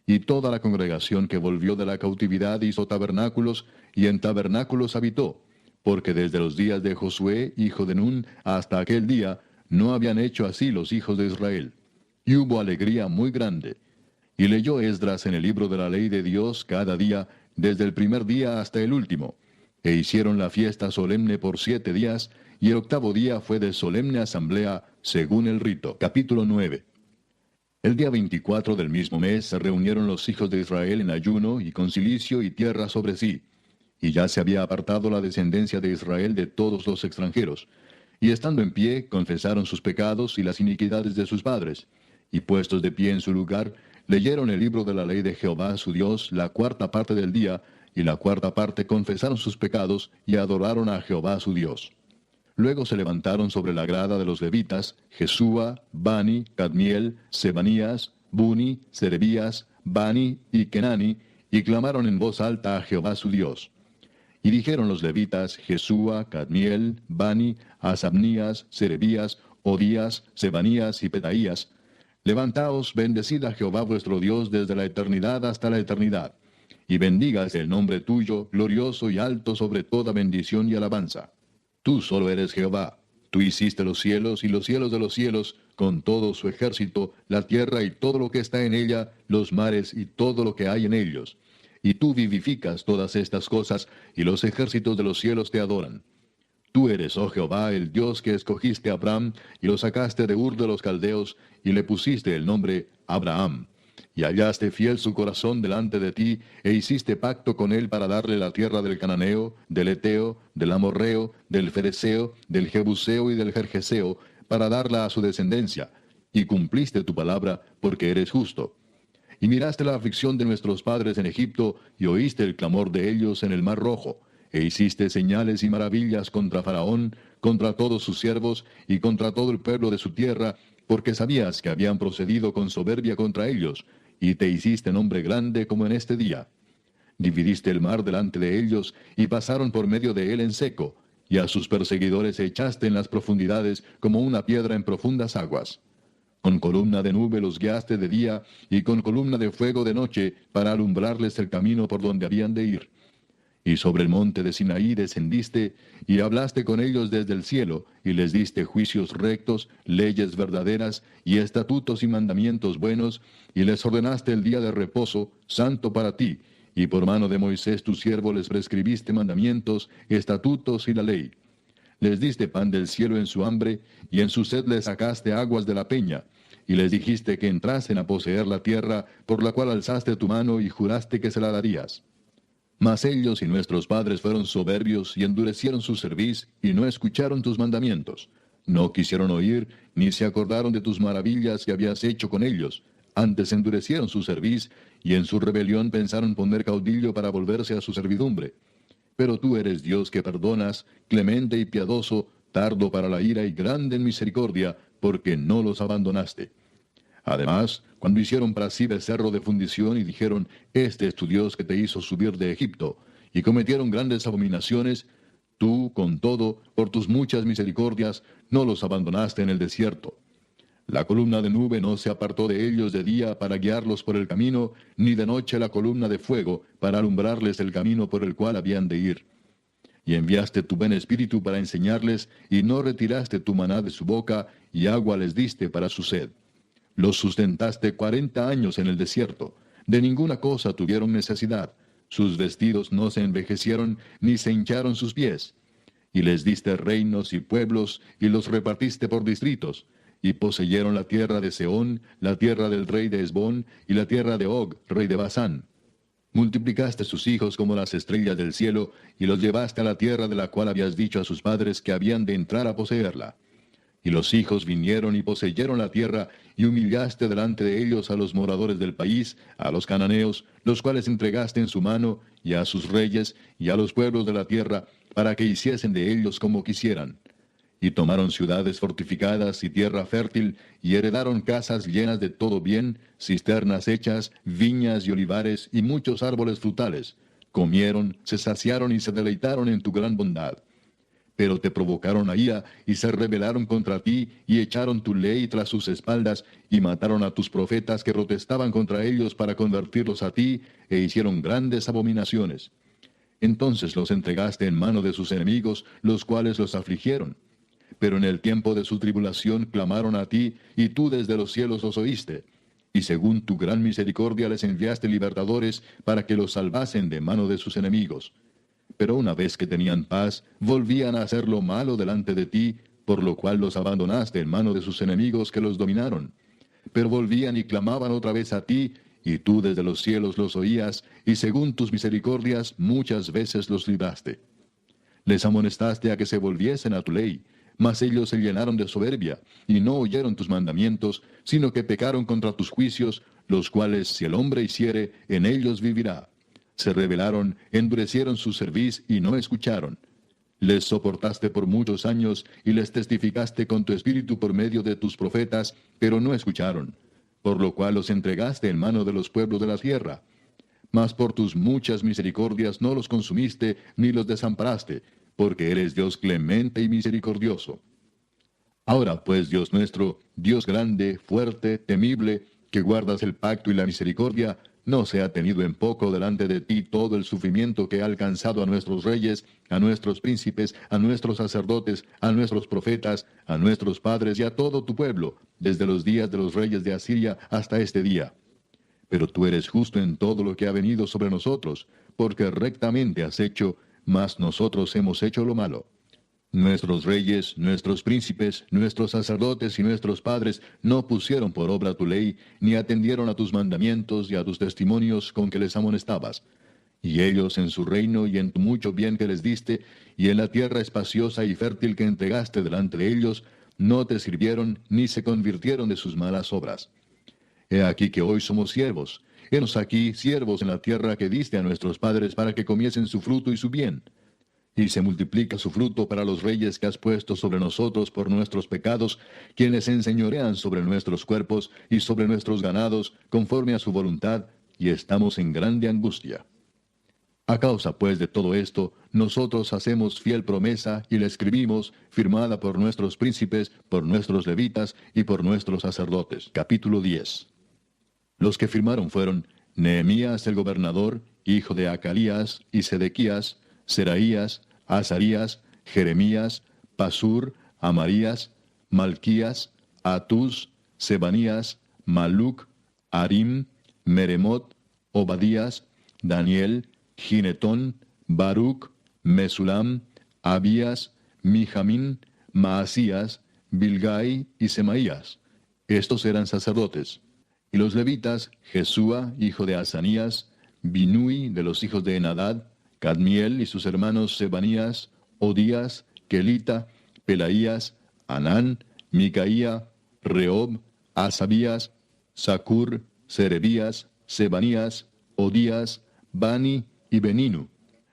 Y toda la congregación que volvió de la cautividad hizo tabernáculos, y en tabernáculos habitó, porque desde los días de Josué, hijo de Nun, hasta aquel día, no habían hecho así los hijos de Israel. Y hubo alegría muy grande. Y leyó Esdras en el libro de la ley de Dios cada día, desde el primer día hasta el último. E hicieron la fiesta solemne por 7 días, y el 8º día fue de solemne asamblea, según el rito. Capítulo 9. El día 24 del mismo mes se reunieron los hijos de Israel en ayuno y con cilicio y tierra sobre sí. y ya se había apartado la descendencia de Israel de todos los extranjeros. Y estando en pie, confesaron sus pecados y las iniquidades de sus padres. Y puestos de pie en su lugar, leyeron el libro de la ley de Jehová su Dios la cuarta parte del día, y la cuarta parte confesaron sus pecados y adoraron a Jehová su Dios. Luego se levantaron sobre la grada de los levitas, Jesúa, Bani, Cadmiel, Sebanías, Buni, Serebías, Bani y Kenani, y clamaron en voz alta a Jehová su Dios. Y dijeron los levitas, Jesúa, Cadmiel, Bani, Asabnías, Serebías, Odías, Sebanías y Pedaías: Levantaos, bendecid a Jehová vuestro Dios desde la eternidad hasta la eternidad, y bendigas el nombre tuyo, glorioso y alto sobre toda bendición y alabanza. Tú solo eres Jehová. Tú hiciste los cielos y los cielos de los cielos, con todo su ejército, la tierra y todo lo que está en ella, los mares y todo lo que hay en ellos. Y tú vivificas todas estas cosas, y los ejércitos de los cielos te adoran. Tú eres, oh Jehová, el Dios que escogiste a Abraham, y lo sacaste de Ur de los Caldeos, y le pusiste el nombre Abraham. Y hallaste fiel su corazón delante de ti, e hiciste pacto con él para darle la tierra del Cananeo, del Eteo, del Amorreo, del Fereceo, del Jebuseo y del Gergeseo, para darla a su descendencia. Y cumpliste tu palabra, porque eres justo. Y miraste la aflicción de nuestros padres en Egipto, y oíste el clamor de ellos en el Mar Rojo, e hiciste señales y maravillas contra Faraón, contra todos sus siervos, y contra todo el pueblo de su tierra, porque sabías que habían procedido con soberbia contra ellos, y te hiciste nombre grande como en este día. Dividiste el mar delante de ellos, y pasaron por medio de él en seco, y a sus perseguidores echaste en las profundidades como una piedra en profundas aguas. Con columna de nube los guiaste de día, y con columna de fuego de noche, para alumbrarles el camino por donde habían de ir. Y sobre el monte de Sinaí descendiste, y hablaste con ellos desde el cielo, y les diste juicios rectos, leyes verdaderas, y estatutos y mandamientos buenos, y les ordenaste el día de reposo, santo para ti, y por mano de Moisés tu siervo les prescribiste mandamientos, estatutos y la ley. Les diste pan del cielo en su hambre, y en su sed les sacaste aguas de la peña, y les dijiste que entrasen a poseer la tierra, por la cual alzaste tu mano y juraste que se la darías. Mas ellos y nuestros padres fueron soberbios y endurecieron su cerviz, y no escucharon tus mandamientos. No quisieron oír, ni se acordaron de tus maravillas que habías hecho con ellos. Antes endurecieron su cerviz, y en su rebelión pensaron poner caudillo para volverse a su servidumbre. Pero tú eres Dios que perdonas, clemente y piadoso, tardo para la ira y grande en misericordia, porque no los abandonaste. Además, cuando hicieron para sí becerro de fundición y dijeron, este es tu Dios que te hizo subir de Egipto, y cometieron grandes abominaciones, tú, con todo, por tus muchas misericordias, no los abandonaste en el desierto. La columna de nube no se apartó de ellos de día para guiarlos por el camino, ni de noche la columna de fuego para alumbrarles el camino por el cual habían de ir. Y enviaste tu buen espíritu para enseñarles, y no retiraste tu maná de su boca, y agua les diste para su sed. Los sustentaste 40 años en el desierto. De ninguna cosa tuvieron necesidad. Sus vestidos no se envejecieron, ni se hincharon sus pies. Y les diste reinos y pueblos, y los repartiste por distritos. Y poseyeron la tierra de Sehón, la tierra del rey de Hesbón, y la tierra de Og, rey de Basán. Multiplicaste sus hijos como las estrellas del cielo, y los llevaste a la tierra de la cual habías dicho a sus padres que habían de entrar a poseerla. Y los hijos vinieron y poseyeron la tierra, y humillaste delante de ellos a los moradores del país, a los cananeos, los cuales entregaste en su mano, y a sus reyes, y a los pueblos de la tierra, para que hiciesen de ellos como quisieran. Y tomaron ciudades fortificadas y tierra fértil, y heredaron casas llenas de todo bien, cisternas hechas, viñas y olivares, y muchos árboles frutales. Comieron, se saciaron y se deleitaron en tu gran bondad. Pero te provocaron a ira, y se rebelaron contra ti, y echaron tu ley tras sus espaldas, y mataron a tus profetas que protestaban contra ellos para convertirlos a ti, e hicieron grandes abominaciones. Entonces los entregaste en mano de sus enemigos, los cuales los afligieron. Pero en el tiempo de su tribulación clamaron a ti, y tú desde los cielos los oíste. Y según tu gran misericordia les enviaste libertadores, para que los salvasen de mano de sus enemigos. Pero una vez que tenían paz, volvían a hacer lo malo delante de ti, por lo cual los abandonaste en mano de sus enemigos que los dominaron. Pero volvían y clamaban otra vez a ti, y tú desde los cielos los oías, y según tus misericordias muchas veces los libraste. Les amonestaste a que se volviesen a tu ley, mas ellos se llenaron de soberbia, y no oyeron tus mandamientos, sino que pecaron contra tus juicios, los cuales si el hombre hiciere, en ellos vivirá. Se rebelaron, endurecieron su cerviz, y no escucharon. Les soportaste por muchos años, y les testificaste con tu espíritu por medio de tus profetas, pero no escucharon. Por lo cual los entregaste en mano de los pueblos de la tierra. Mas por tus muchas misericordias no los consumiste, ni los desamparaste, porque eres Dios clemente y misericordioso. Ahora pues, Dios nuestro, Dios grande, fuerte, temible, que guardas el pacto y la misericordia, no sea tenido en poco delante de ti todo el sufrimiento que ha alcanzado a nuestros reyes, a nuestros príncipes, a nuestros sacerdotes, a nuestros profetas, a nuestros padres y a todo tu pueblo, desde los días de los reyes de Asiria hasta este día. Pero tú eres justo en todo lo que ha venido sobre nosotros, porque rectamente has hecho, mas nosotros hemos hecho lo malo. Nuestros reyes, nuestros príncipes, nuestros sacerdotes y nuestros padres no pusieron por obra tu ley, ni atendieron a tus mandamientos y a tus testimonios con que les amonestabas. Y ellos en su reino y en tu mucho bien que les diste, y en la tierra espaciosa y fértil que entregaste delante de ellos, no te sirvieron ni se convirtieron de sus malas obras. He aquí que hoy somos siervos. Henos aquí siervos en la tierra que diste a nuestros padres para que comiesen su fruto y su bien. Y se multiplica su fruto para los reyes que has puesto sobre nosotros por nuestros pecados, quienes enseñorean sobre nuestros cuerpos y sobre nuestros ganados, conforme a su voluntad, y estamos en grande angustia. A causa, pues, de todo esto, nosotros hacemos fiel promesa y la escribimos, firmada por nuestros príncipes, por nuestros levitas y por nuestros sacerdotes. Capítulo 10. Los que firmaron fueron Nehemías el gobernador, hijo de Acalías, y Sedequías, Seraías, Azarías, Jeremías, Pasur, Amarías, Malquías, Atús, Sebanías, Maluc, Arim, Meremot, Obadías, Daniel, Ginetón, Baruc, Mesulam, Abías, Mijamín, Maasías, Bilgai y Semaías. Estos eran sacerdotes. Y los levitas, Jesúa, hijo de Asanías, Binui de los hijos de Enadad, Cadmiel y sus hermanos Sebanías, Odías, Kelita, Pelaías, Anán, Micaía, Reob, Asabías, Sacur, Serebías, Sebanías, Odías, Bani y Beninu.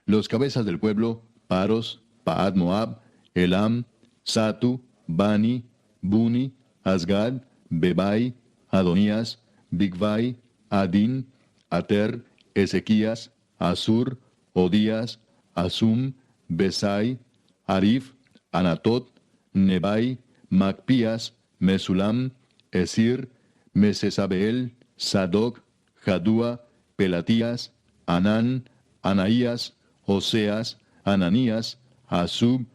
Los cabezas del pueblo, Paros, Paad Moab, Elam, Satu, Bani, Buni, Asgad, Bebai, Adonías, Bigvai, Adin, Ater, Ezequías, Asur, Odías, Asum, Besai, Arif, Anatot, Nebai, Macpías, Mesulam, Esir, Mesesabeel, Sadoc, Jadúa, Pelatías, Anán, Anaías, Oseas, Ananías, Asub,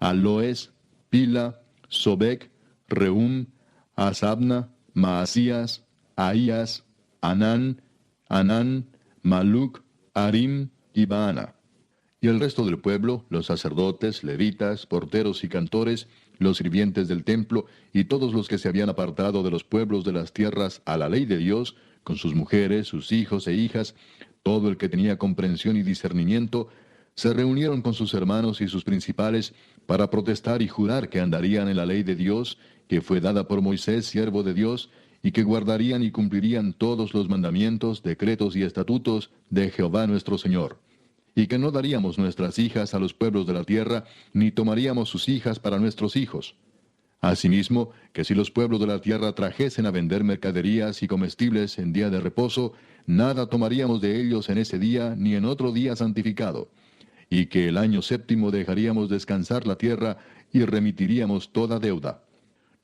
Aloes, Pila, Sobek, Reum, Asabna, Maasías, Ahías, Anán, Maluc, Arim y Baana. Y el resto del pueblo, los sacerdotes, levitas, porteros y cantores, los sirvientes del templo, y todos los que se habían apartado de los pueblos de las tierras a la ley de Dios, con sus mujeres, sus hijos e hijas, todo el que tenía comprensión y discernimiento, se reunieron con sus hermanos y sus principales para protestar y jurar que andarían en la ley de Dios, que fue dada por Moisés, siervo de Dios, y que guardarían y cumplirían todos los mandamientos, decretos y estatutos de Jehová nuestro Señor, y que no daríamos nuestras hijas a los pueblos de la tierra, ni tomaríamos sus hijas para nuestros hijos. Asimismo, que si los pueblos de la tierra trajesen a vender mercaderías y comestibles en día de reposo, nada tomaríamos de ellos en ese día ni en otro día santificado, y que el año séptimo dejaríamos descansar la tierra y remitiríamos toda deuda.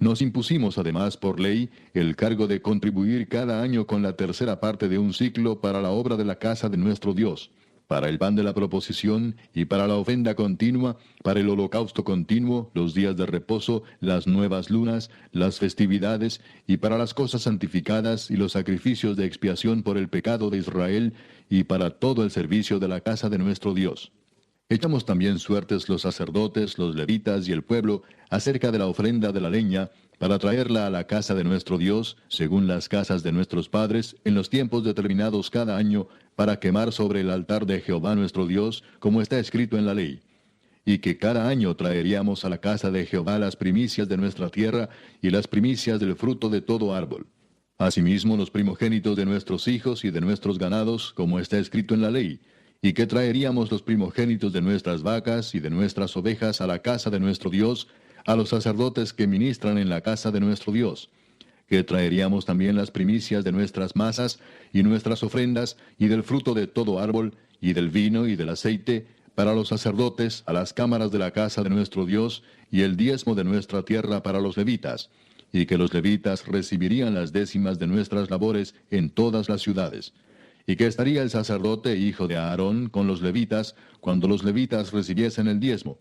Nos impusimos además por ley el cargo de contribuir cada año con la tercera parte de un ciclo para la obra de la casa de nuestro Dios, para el pan de la proposición y para la ofrenda continua, para el holocausto continuo, los días de reposo, las nuevas lunas, las festividades, y para las cosas santificadas y los sacrificios de expiación por el pecado de Israel, y para todo el servicio de la casa de nuestro Dios. Echamos también suertes los sacerdotes, los levitas y el pueblo acerca de la ofrenda de la leña, para traerla a la casa de nuestro Dios, según las casas de nuestros padres, en los tiempos determinados cada año, para quemar sobre el altar de Jehová nuestro Dios, como está escrito en la ley. Y que cada año traeríamos a la casa de Jehová las primicias de nuestra tierra y las primicias del fruto de todo árbol. Asimismo los primogénitos de nuestros hijos y de nuestros ganados, como está escrito en la ley, y que traeríamos los primogénitos de nuestras vacas y de nuestras ovejas a la casa de nuestro Dios, a los sacerdotes que ministran en la casa de nuestro Dios, que traeríamos también las primicias de nuestras masas y nuestras ofrendas, y del fruto de todo árbol, y del vino y del aceite, para los sacerdotes, a las cámaras de la casa de nuestro Dios, y el diezmo de nuestra tierra para los levitas, y que los levitas recibirían las décimas de nuestras labores en todas las ciudades, y que estaría el sacerdote hijo de Aarón con los levitas, cuando los levitas recibiesen el diezmo,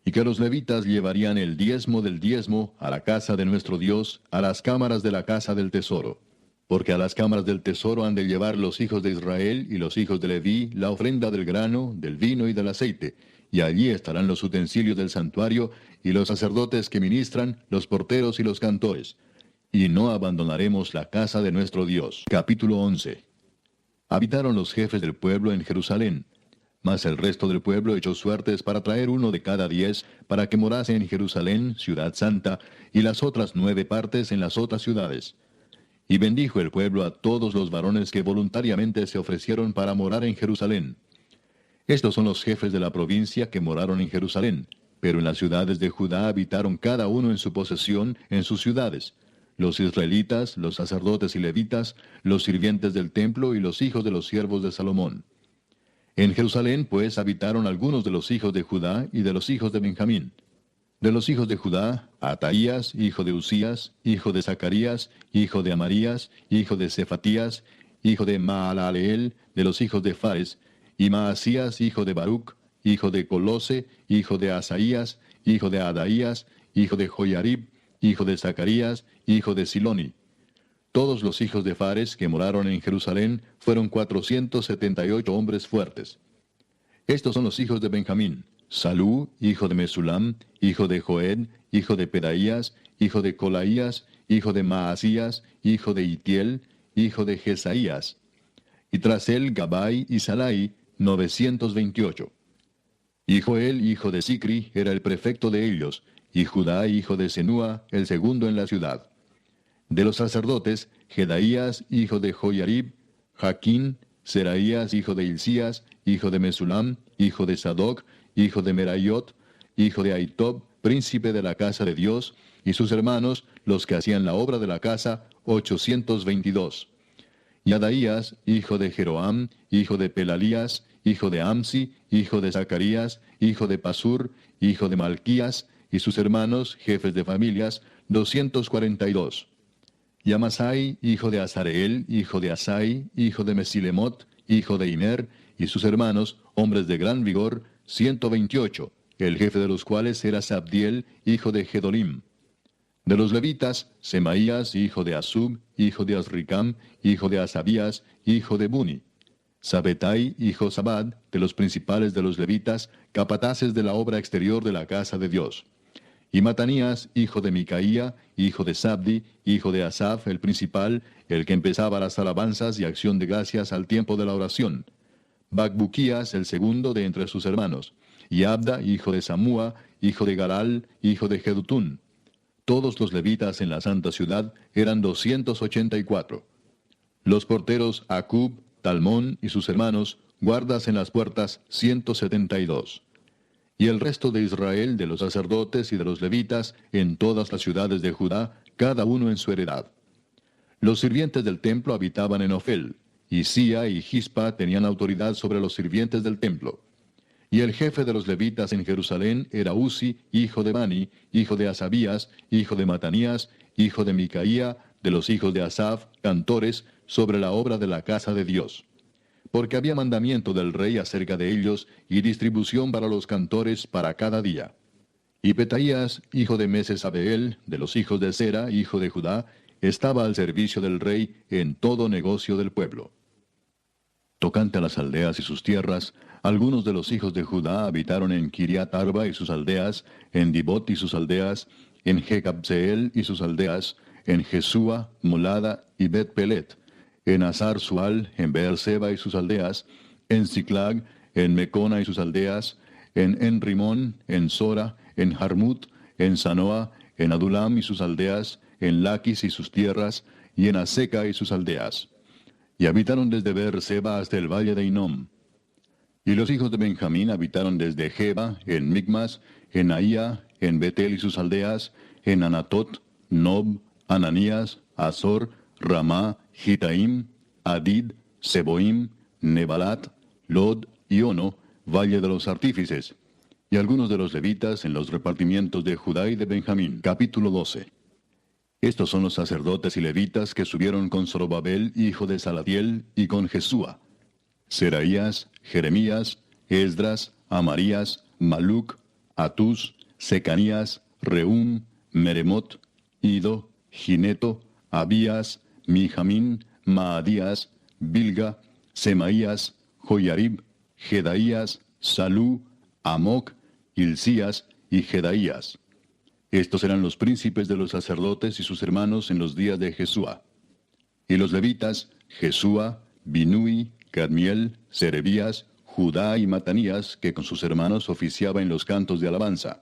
y que los levitas llevarían el diezmo del diezmo a la casa de nuestro Dios, a las cámaras de la casa del tesoro. Porque a las cámaras del tesoro han de llevar los hijos de Israel y los hijos de Leví la ofrenda del grano, del vino y del aceite, y allí estarán los utensilios del santuario, y los sacerdotes que ministran, los porteros y los cantores. Y no abandonaremos la casa de nuestro Dios. Capítulo 11. Habitaron los jefes del pueblo en Jerusalén, mas el resto del pueblo echó suertes para traer 1 de cada 10, para que morase en Jerusalén, ciudad santa, y las otras 9 partes en las otras ciudades. Y bendijo el pueblo a todos los varones que voluntariamente se ofrecieron para morar en Jerusalén. Estos son los jefes de la provincia que moraron en Jerusalén, pero en las ciudades de Judá habitaron cada uno en su posesión en sus ciudades: los israelitas, los sacerdotes y levitas, los sirvientes del templo y los hijos de los siervos de Salomón. En Jerusalén, pues, habitaron algunos de los hijos de Judá y de los hijos de Benjamín. De los hijos de Judá, Ataías, hijo de Usías, hijo de Zacarías, hijo de Amarías, hijo de Cefatías, hijo de Maalaleel, de los hijos de Fares, y Maasías, hijo de Baruc, hijo de Colose, hijo de Asaías, hijo de Adaías, hijo de Joiarib, hijo de Zacarías, hijo de Siloni. Todos los hijos de Fares que moraron en Jerusalén fueron 478 hombres fuertes. Estos son los hijos de Benjamín: Salú, hijo de Mesulam, hijo de Joed, hijo de Pedaías, hijo de Colaías, hijo de Maasías, hijo de Itiel, hijo de Jesaías. Y tras él Gabai y Salai, 928. Y Joel, hijo de Sicri, era el prefecto de ellos, y Judá, hijo de Senúa, el segundo en la ciudad. De los sacerdotes, Jedaías, hijo de Joiarib, Jaquín, Seraías, hijo de Hilcías, hijo de Mesulam, hijo de Sadoc, hijo de Merayot, hijo de Ahitob, príncipe de la casa de Dios, y sus hermanos, los que hacían la obra de la casa, 822. Y Adaías, hijo de Jeroam, hijo de Pelalías, hijo de Amsi, hijo de Zacarías, hijo de Pasur, hijo de Malquías, y sus hermanos, jefes de familias, 242. Y Amasai, hijo de Azareel, hijo de Asai, hijo de Mesilemot, hijo de Imer, y sus hermanos, hombres de gran vigor, 128, el jefe de los cuales era Sabdiel, hijo de Gedolim. De los levitas, Semaías, hijo de Asub, hijo de Azricam, hijo de Asabías, hijo de Buni. Sabetai y Josabad, de los principales de los levitas, capataces de la obra exterior de la casa de Dios. Y Matanías, hijo de Micaía, hijo de Sabdi, hijo de Asaf, el principal, el que empezaba las alabanzas y acción de gracias al tiempo de la oración. Bacbuquías, el segundo de entre sus hermanos. Y Abda, hijo de Samúa, hijo de Garal, hijo de Jedutún. Todos los levitas en la santa ciudad eran 284. Los porteros Acub, Talmón y sus hermanos, guardas en las puertas, 172. Y el resto de Israel, de los sacerdotes y de los levitas, en todas las ciudades de Judá, cada uno en su heredad. Los sirvientes del templo habitaban en Ofel, y Sía y Gispa tenían autoridad sobre los sirvientes del templo. Y el jefe de los levitas en Jerusalén era Uzi, hijo de Bani, hijo de Asabías, hijo de Matanías, hijo de Micaía, de los hijos de Asaf, cantores, sobre la obra de la casa de Dios. Porque había mandamiento del rey acerca de ellos, y distribución para los cantores para cada día. Y Petaías, hijo de Mesesabeel, de los hijos de Sera, hijo de Judá, estaba al servicio del rey en todo negocio del pueblo. Tocante a las aldeas y sus tierras, algunos de los hijos de Judá habitaron en Kiriat Arba y sus aldeas, en Dibot y sus aldeas, en Jecabseel y sus aldeas, en Jesúa, Molada y Bet-Pelet, en Azar Sual, en Beerseba y sus aldeas, en Ziklag, en Mecona y sus aldeas, en Enrimón, en Sora, en Jarmut, en Sanoa, en Adulam y sus aldeas, en Laquis y sus tierras, y en Aseca y sus aldeas. Y habitaron desde Beerseba hasta el valle de Inom. Y los hijos de Benjamín habitaron desde Geba, en Micmas, en Ahía, en Betel y sus aldeas, en Anatot, Nob, Ananías, Azor, Ramá, Gitaim, Adid, Seboim, Nebalat, Lod y Ono, valle de los artífices, y algunos de los levitas en los repartimientos de Judá y de Benjamín. Capítulo 12. Estos son los sacerdotes y levitas que subieron con Zorobabel, hijo de Salatiel, y con Jesúa: Seraías, Jeremías, Esdras, Amarías, Maluc, Atús, Secanías, Reum, Meremot, Ido, Gineto, Abías, Mijamín, Maadías, Bilga, Semaías, Joyarib, Jedaías, Salú, Amoc, Hilcías y Jedaías. Estos eran los príncipes de los sacerdotes y sus hermanos en los días de Jesúa. Y los levitas: Jesúa, Binui, Cadmiel, Serebías, Judá y Matanías, que con sus hermanos oficiaba en los cantos de alabanza,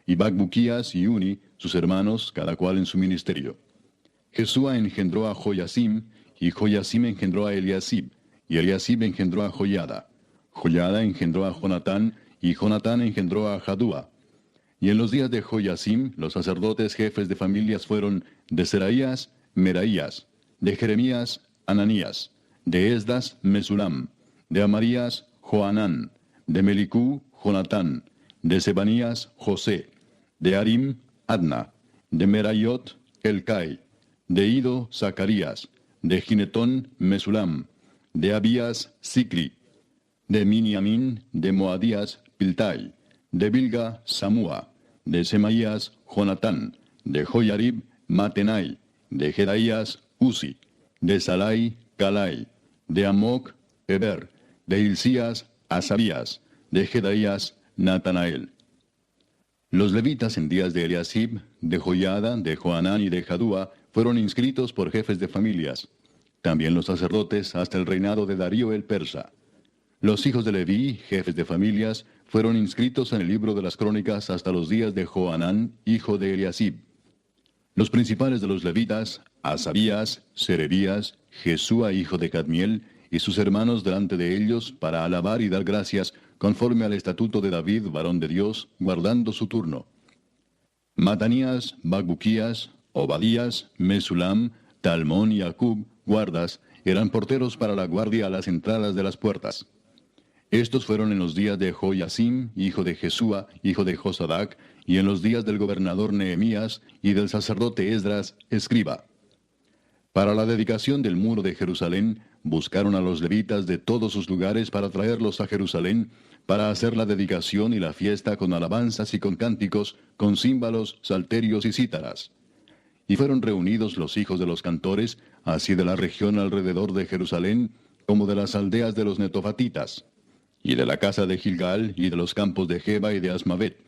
y Bacbuquías y Uni, sus hermanos, cada cual en su ministerio. Jesúa engendró a Joyasim, y Joyasim engendró a Eliasib, y Eliasib engendró a Joyada. Joyada engendró a Jonatán, y Jonatán engendró a Jadúa. Y en los días de Joyasim, los sacerdotes jefes de familias fueron: de Seraías, Meraías; de Jeremías, Ananías; de Esdas, Mesulam; de Amarías, Joanán; de Melicú, Jonatán; de Sebanías, José; de Arim, Adna; de Merayot, Elcai; de Ido, Zacarías; de Ginetón, Mesulam; de Abías, Sicri; de Miniamín, de Moadías, Piltai; de Bilga, Samúa; de Semaías, Jonatán; de Joyarib, Matenai; de Jedaías, Uzi; de Salai, Calai; de Amoc, Eber; de Hilcías, Asabías; de Jedaías, Natanael. Los levitas en días de Eliasib, de Joyada, de Joanán y de Jadúa fueron inscritos por jefes de familias. También los sacerdotes hasta el reinado de Darío el persa. Los hijos de Leví, jefes de familias, fueron inscritos en el libro de las crónicas hasta los días de Joanán, hijo de Eliasib. Los principales de los levitas: Asabías, Serebías, Jesúa hijo de Cadmiel, y sus hermanos delante de ellos, para alabar y dar gracias, conforme al estatuto de David, varón de Dios, guardando su turno. Matanías, Bacbuquías, Obadías, Mesulam, Talmón y Acub, guardas, eran porteros para la guardia a las entradas de las puertas. Estos fueron en los días de Joyasim, hijo de Jesúa, hijo de Josadac, y en los días del gobernador Nehemías y del sacerdote Esdras, escriba. Para la dedicación del muro de Jerusalén, buscaron a los levitas de todos sus lugares para traerlos a Jerusalén, para hacer la dedicación y la fiesta con alabanzas y con cánticos, con címbalos, salterios y cítaras. Y fueron reunidos los hijos de los cantores, así de la región alrededor de Jerusalén, como de las aldeas de los netofatitas, y de la casa de Gilgal, y de los campos de Geba y de Asmavet,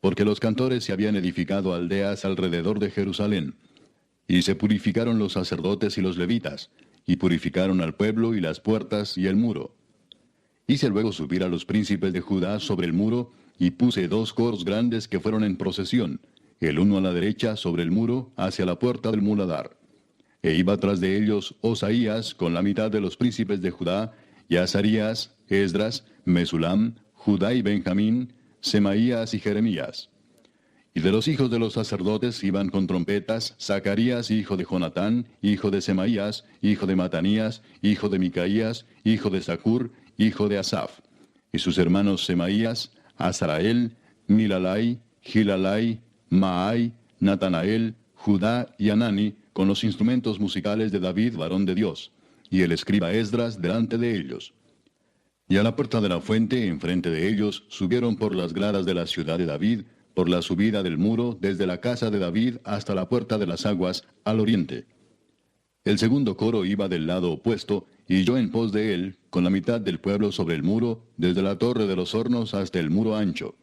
porque los cantores se habían edificado aldeas alrededor de Jerusalén. Y se purificaron los sacerdotes y los levitas, y purificaron al pueblo y las puertas y el muro. Hice luego subir a los príncipes de Judá sobre el muro, y puse 2 coros grandes que fueron en procesión, el uno a la derecha sobre el muro, hacia la puerta del muladar. E iba tras de ellos Osaías con la mitad de los príncipes de Judá, y Azarías, Esdras, Mesulam, Judá y Benjamín, Semaías y Jeremías. Y de los hijos de los sacerdotes iban con trompetas Zacarías, hijo de Jonatán, hijo de Semaías, hijo de Matanías, hijo de Micaías, hijo de Zacur, hijo de Asaf. Y sus hermanos Semaías, Azarael, Milalai, Gilalai, Maai, Natanael, Judá y Anani, con los instrumentos musicales de David, varón de Dios, y el escriba Esdras delante de ellos. Y a la puerta de la fuente, enfrente de ellos, subieron por las gradas de la ciudad de David, por la subida del muro, desde la casa de David hasta la puerta de las aguas, al oriente. El segundo coro iba del lado opuesto, y yo en pos de él, con la mitad del pueblo sobre el muro, desde la torre de los hornos hasta el muro ancho.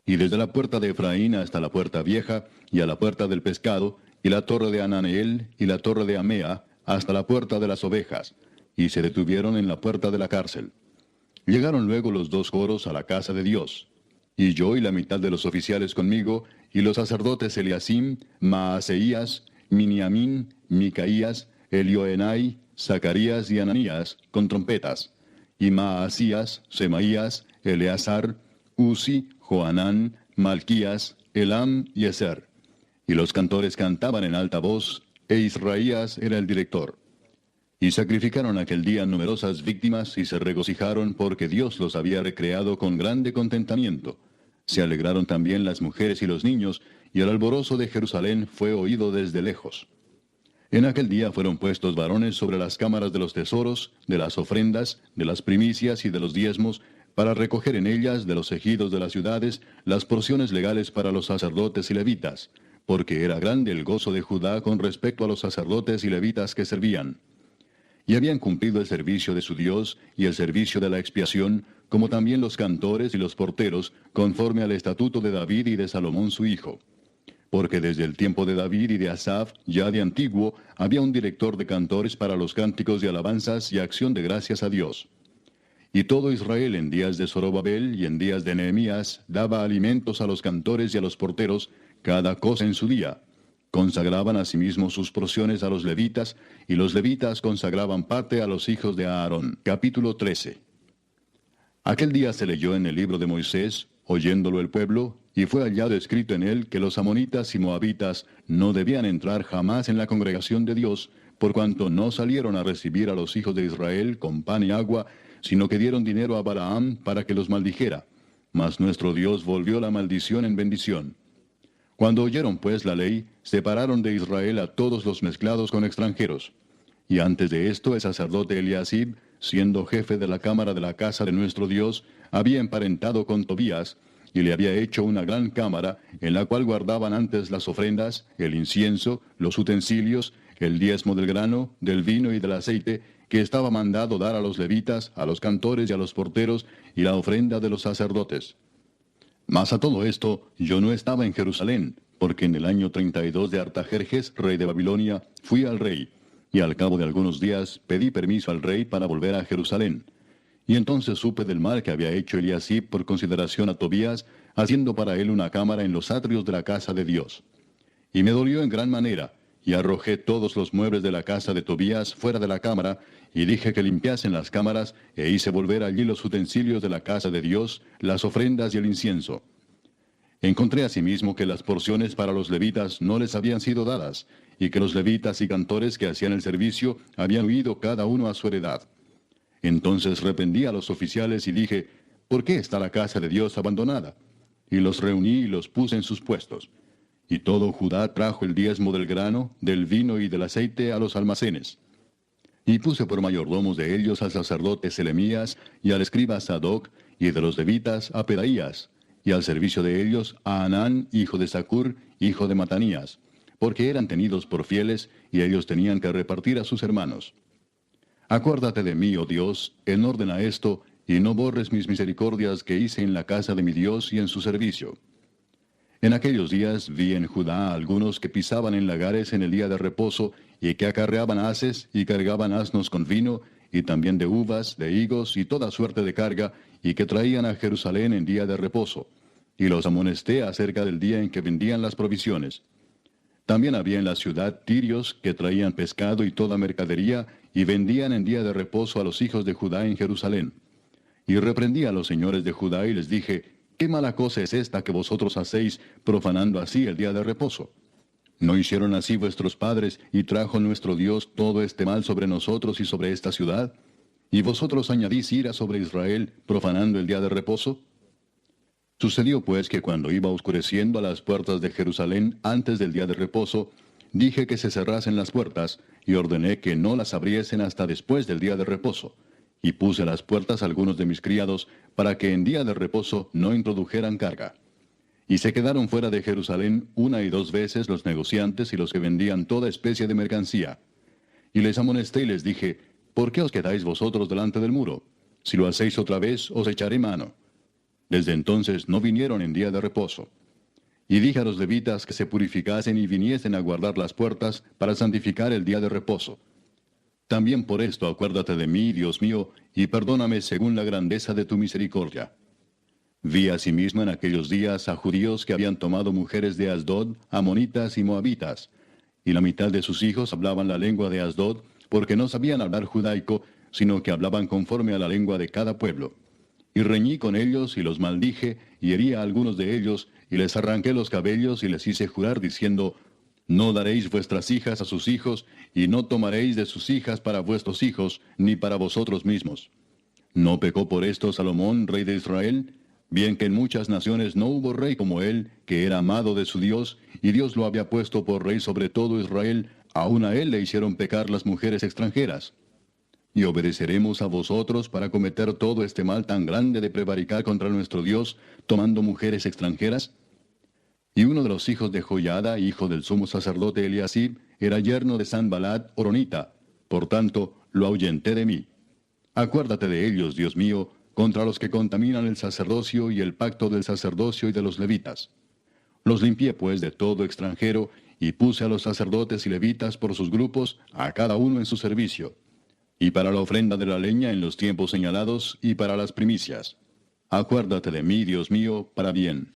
Y desde la puerta de Efraín hasta la puerta vieja, y a la puerta del pescado, y la torre de Ananeel, y la torre de Amea, hasta la puerta de las ovejas, y se detuvieron en la puerta de la cárcel. Llegaron luego los dos coros a la casa de Dios. Y yo y la mitad de los oficiales conmigo, y los sacerdotes Eliasim, Maaseías, Miniamín, Micaías, Elioenai, Zacarías y Ananías, con trompetas, y Maasías, Semaías, Eleazar, Uzi, Joanán, Malquías, Elam y Ezer. Y los cantores cantaban en alta voz, e Israías era el director. Y sacrificaron aquel día numerosas víctimas y se regocijaron porque Dios los había recreado con grande contentamiento. Se alegraron también las mujeres y los niños, y el alborozo de Jerusalén fue oído desde lejos. En aquel día fueron puestos varones sobre las cámaras de los tesoros, de las ofrendas, de las primicias y de los diezmos, para recoger en ellas de los ejidos de las ciudades las porciones legales para los sacerdotes y levitas, porque era grande el gozo de Judá con respecto a los sacerdotes y levitas que servían. Y habían cumplido el servicio de su Dios y el servicio de la expiación, como también los cantores y los porteros, conforme al estatuto de David y de Salomón su hijo. Porque desde el tiempo de David y de Asaf, ya de antiguo, había un director de cantores para los cánticos de alabanzas y acción de gracias a Dios. Y todo Israel en días de Zorobabel y en días de Nehemías daba alimentos a los cantores y a los porteros, cada cosa en su día. Consagraban asimismo sus porciones a los levitas, y los levitas consagraban parte a los hijos de Aarón. Capítulo 13. Aquel día se leyó en el libro de Moisés, oyéndolo el pueblo, y fue hallado escrito en él que los amonitas y moabitas no debían entrar jamás en la congregación de Dios, por cuanto no salieron a recibir a los hijos de Israel con pan y agua, sino que dieron dinero a Balaam para que los maldijera. Mas nuestro Dios volvió la maldición en bendición. Cuando oyeron pues la ley, separaron de Israel a todos los mezclados con extranjeros. Y antes de esto el sacerdote Eliasib, siendo jefe de la cámara de la casa de nuestro Dios, había emparentado con Tobías, y le había hecho una gran cámara, en la cual guardaban antes las ofrendas, el incienso, los utensilios, el diezmo del grano, del vino y del aceite, que estaba mandado dar a los levitas, a los cantores y a los porteros, y la ofrenda de los sacerdotes. Mas a todo esto, yo no estaba en Jerusalén, porque en el año 32 de Artajerjes, rey de Babilonia, fui al rey, y al cabo de algunos días pedí permiso al rey para volver a Jerusalén. Y entonces supe del mal que había hecho Eliasib por consideración a Tobías, haciendo para él una cámara en los atrios de la casa de Dios. Y me dolió en gran manera, y arrojé todos los muebles de la casa de Tobías fuera de la cámara, y dije que limpiasen las cámaras, e hice volver allí los utensilios de la casa de Dios, las ofrendas y el incienso. Encontré asimismo que las porciones para los levitas no les habían sido dadas, y que los levitas y cantores que hacían el servicio habían huido cada uno a su heredad. Entonces reprendí a los oficiales y dije, ¿por qué está la casa de Dios abandonada? Y los reuní y los puse en sus puestos. Y todo Judá trajo el diezmo del grano, del vino y del aceite a los almacenes. Y puse por mayordomos de ellos al sacerdote Selemías y al escriba Sadoc, y de los levitas a Pedaías, y al servicio de ellos a Anán, hijo de Zacur, hijo de Matanías, porque eran tenidos por fieles, y ellos tenían que repartir a sus hermanos. Acuérdate de mí, oh Dios, en orden a esto, y no borres mis misericordias que hice en la casa de mi Dios y en su servicio. En aquellos días vi en Judá algunos que pisaban en lagares en el día de reposo, y que acarreaban haces y cargaban asnos con vino, y también de uvas, de higos y toda suerte de carga, y que traían a Jerusalén en día de reposo. Y los amonesté acerca del día en que vendían las provisiones. También había en la ciudad tirios que traían pescado y toda mercadería, y vendían en día de reposo a los hijos de Judá en Jerusalén. Y reprendí a los señores de Judá y les dije, ¿qué mala cosa es esta que vosotros hacéis, profanando así el día de reposo? ¿No hicieron así vuestros padres, y trajo nuestro Dios todo este mal sobre nosotros y sobre esta ciudad? ¿Y vosotros añadís ira sobre Israel, profanando el día de reposo? Sucedió pues que cuando iba oscureciendo a las puertas de Jerusalén antes del día de reposo, dije que se cerrasen las puertas, y ordené que no las abriesen hasta después del día de reposo. Y puse las puertas a algunos de mis criados, para que en día de reposo no introdujeran carga. Y se quedaron fuera de Jerusalén 1 y 2 veces los negociantes y los que vendían toda especie de mercancía. Y les amonesté y les dije, ¿por qué os quedáis vosotros delante del muro? Si lo hacéis otra vez, os echaré mano. Desde entonces no vinieron en día de reposo. Y dije a los levitas que se purificasen y viniesen a guardar las puertas para santificar el día de reposo. También por esto acuérdate de mí, Dios mío, y perdóname según la grandeza de tu misericordia. Vi asimismo en aquellos días a judíos que habían tomado mujeres de Asdod, amonitas y moabitas, y la mitad de sus hijos hablaban la lengua de Asdod, porque no sabían hablar judaico, sino que hablaban conforme a la lengua de cada pueblo. Y reñí con ellos, y los maldije, y herí a algunos de ellos, y les arranqué los cabellos, y les hice jurar, diciendo, no daréis vuestras hijas a sus hijos, y no tomaréis de sus hijas para vuestros hijos, ni para vosotros mismos. ¿No pecó por esto Salomón, rey de Israel? Bien que en muchas naciones no hubo rey como él, que era amado de su Dios, y Dios lo había puesto por rey sobre todo Israel, aun a él le hicieron pecar las mujeres extranjeras. ¿Y obedeceremos a vosotros para cometer todo este mal tan grande de prevaricar contra nuestro Dios, tomando mujeres extranjeras? Y uno de los hijos de Joiada, hijo del sumo sacerdote Eliasib, era yerno de Sanballat horonita, por tanto, lo ahuyenté de mí. Acuérdate de ellos, Dios mío, contra los que contaminan el sacerdocio y el pacto del sacerdocio y de los levitas. Los limpié pues de todo extranjero, y puse a los sacerdotes y levitas por sus grupos, a cada uno en su servicio, y para la ofrenda de la leña en los tiempos señalados, y para las primicias. Acuérdate de mí, Dios mío, para bien.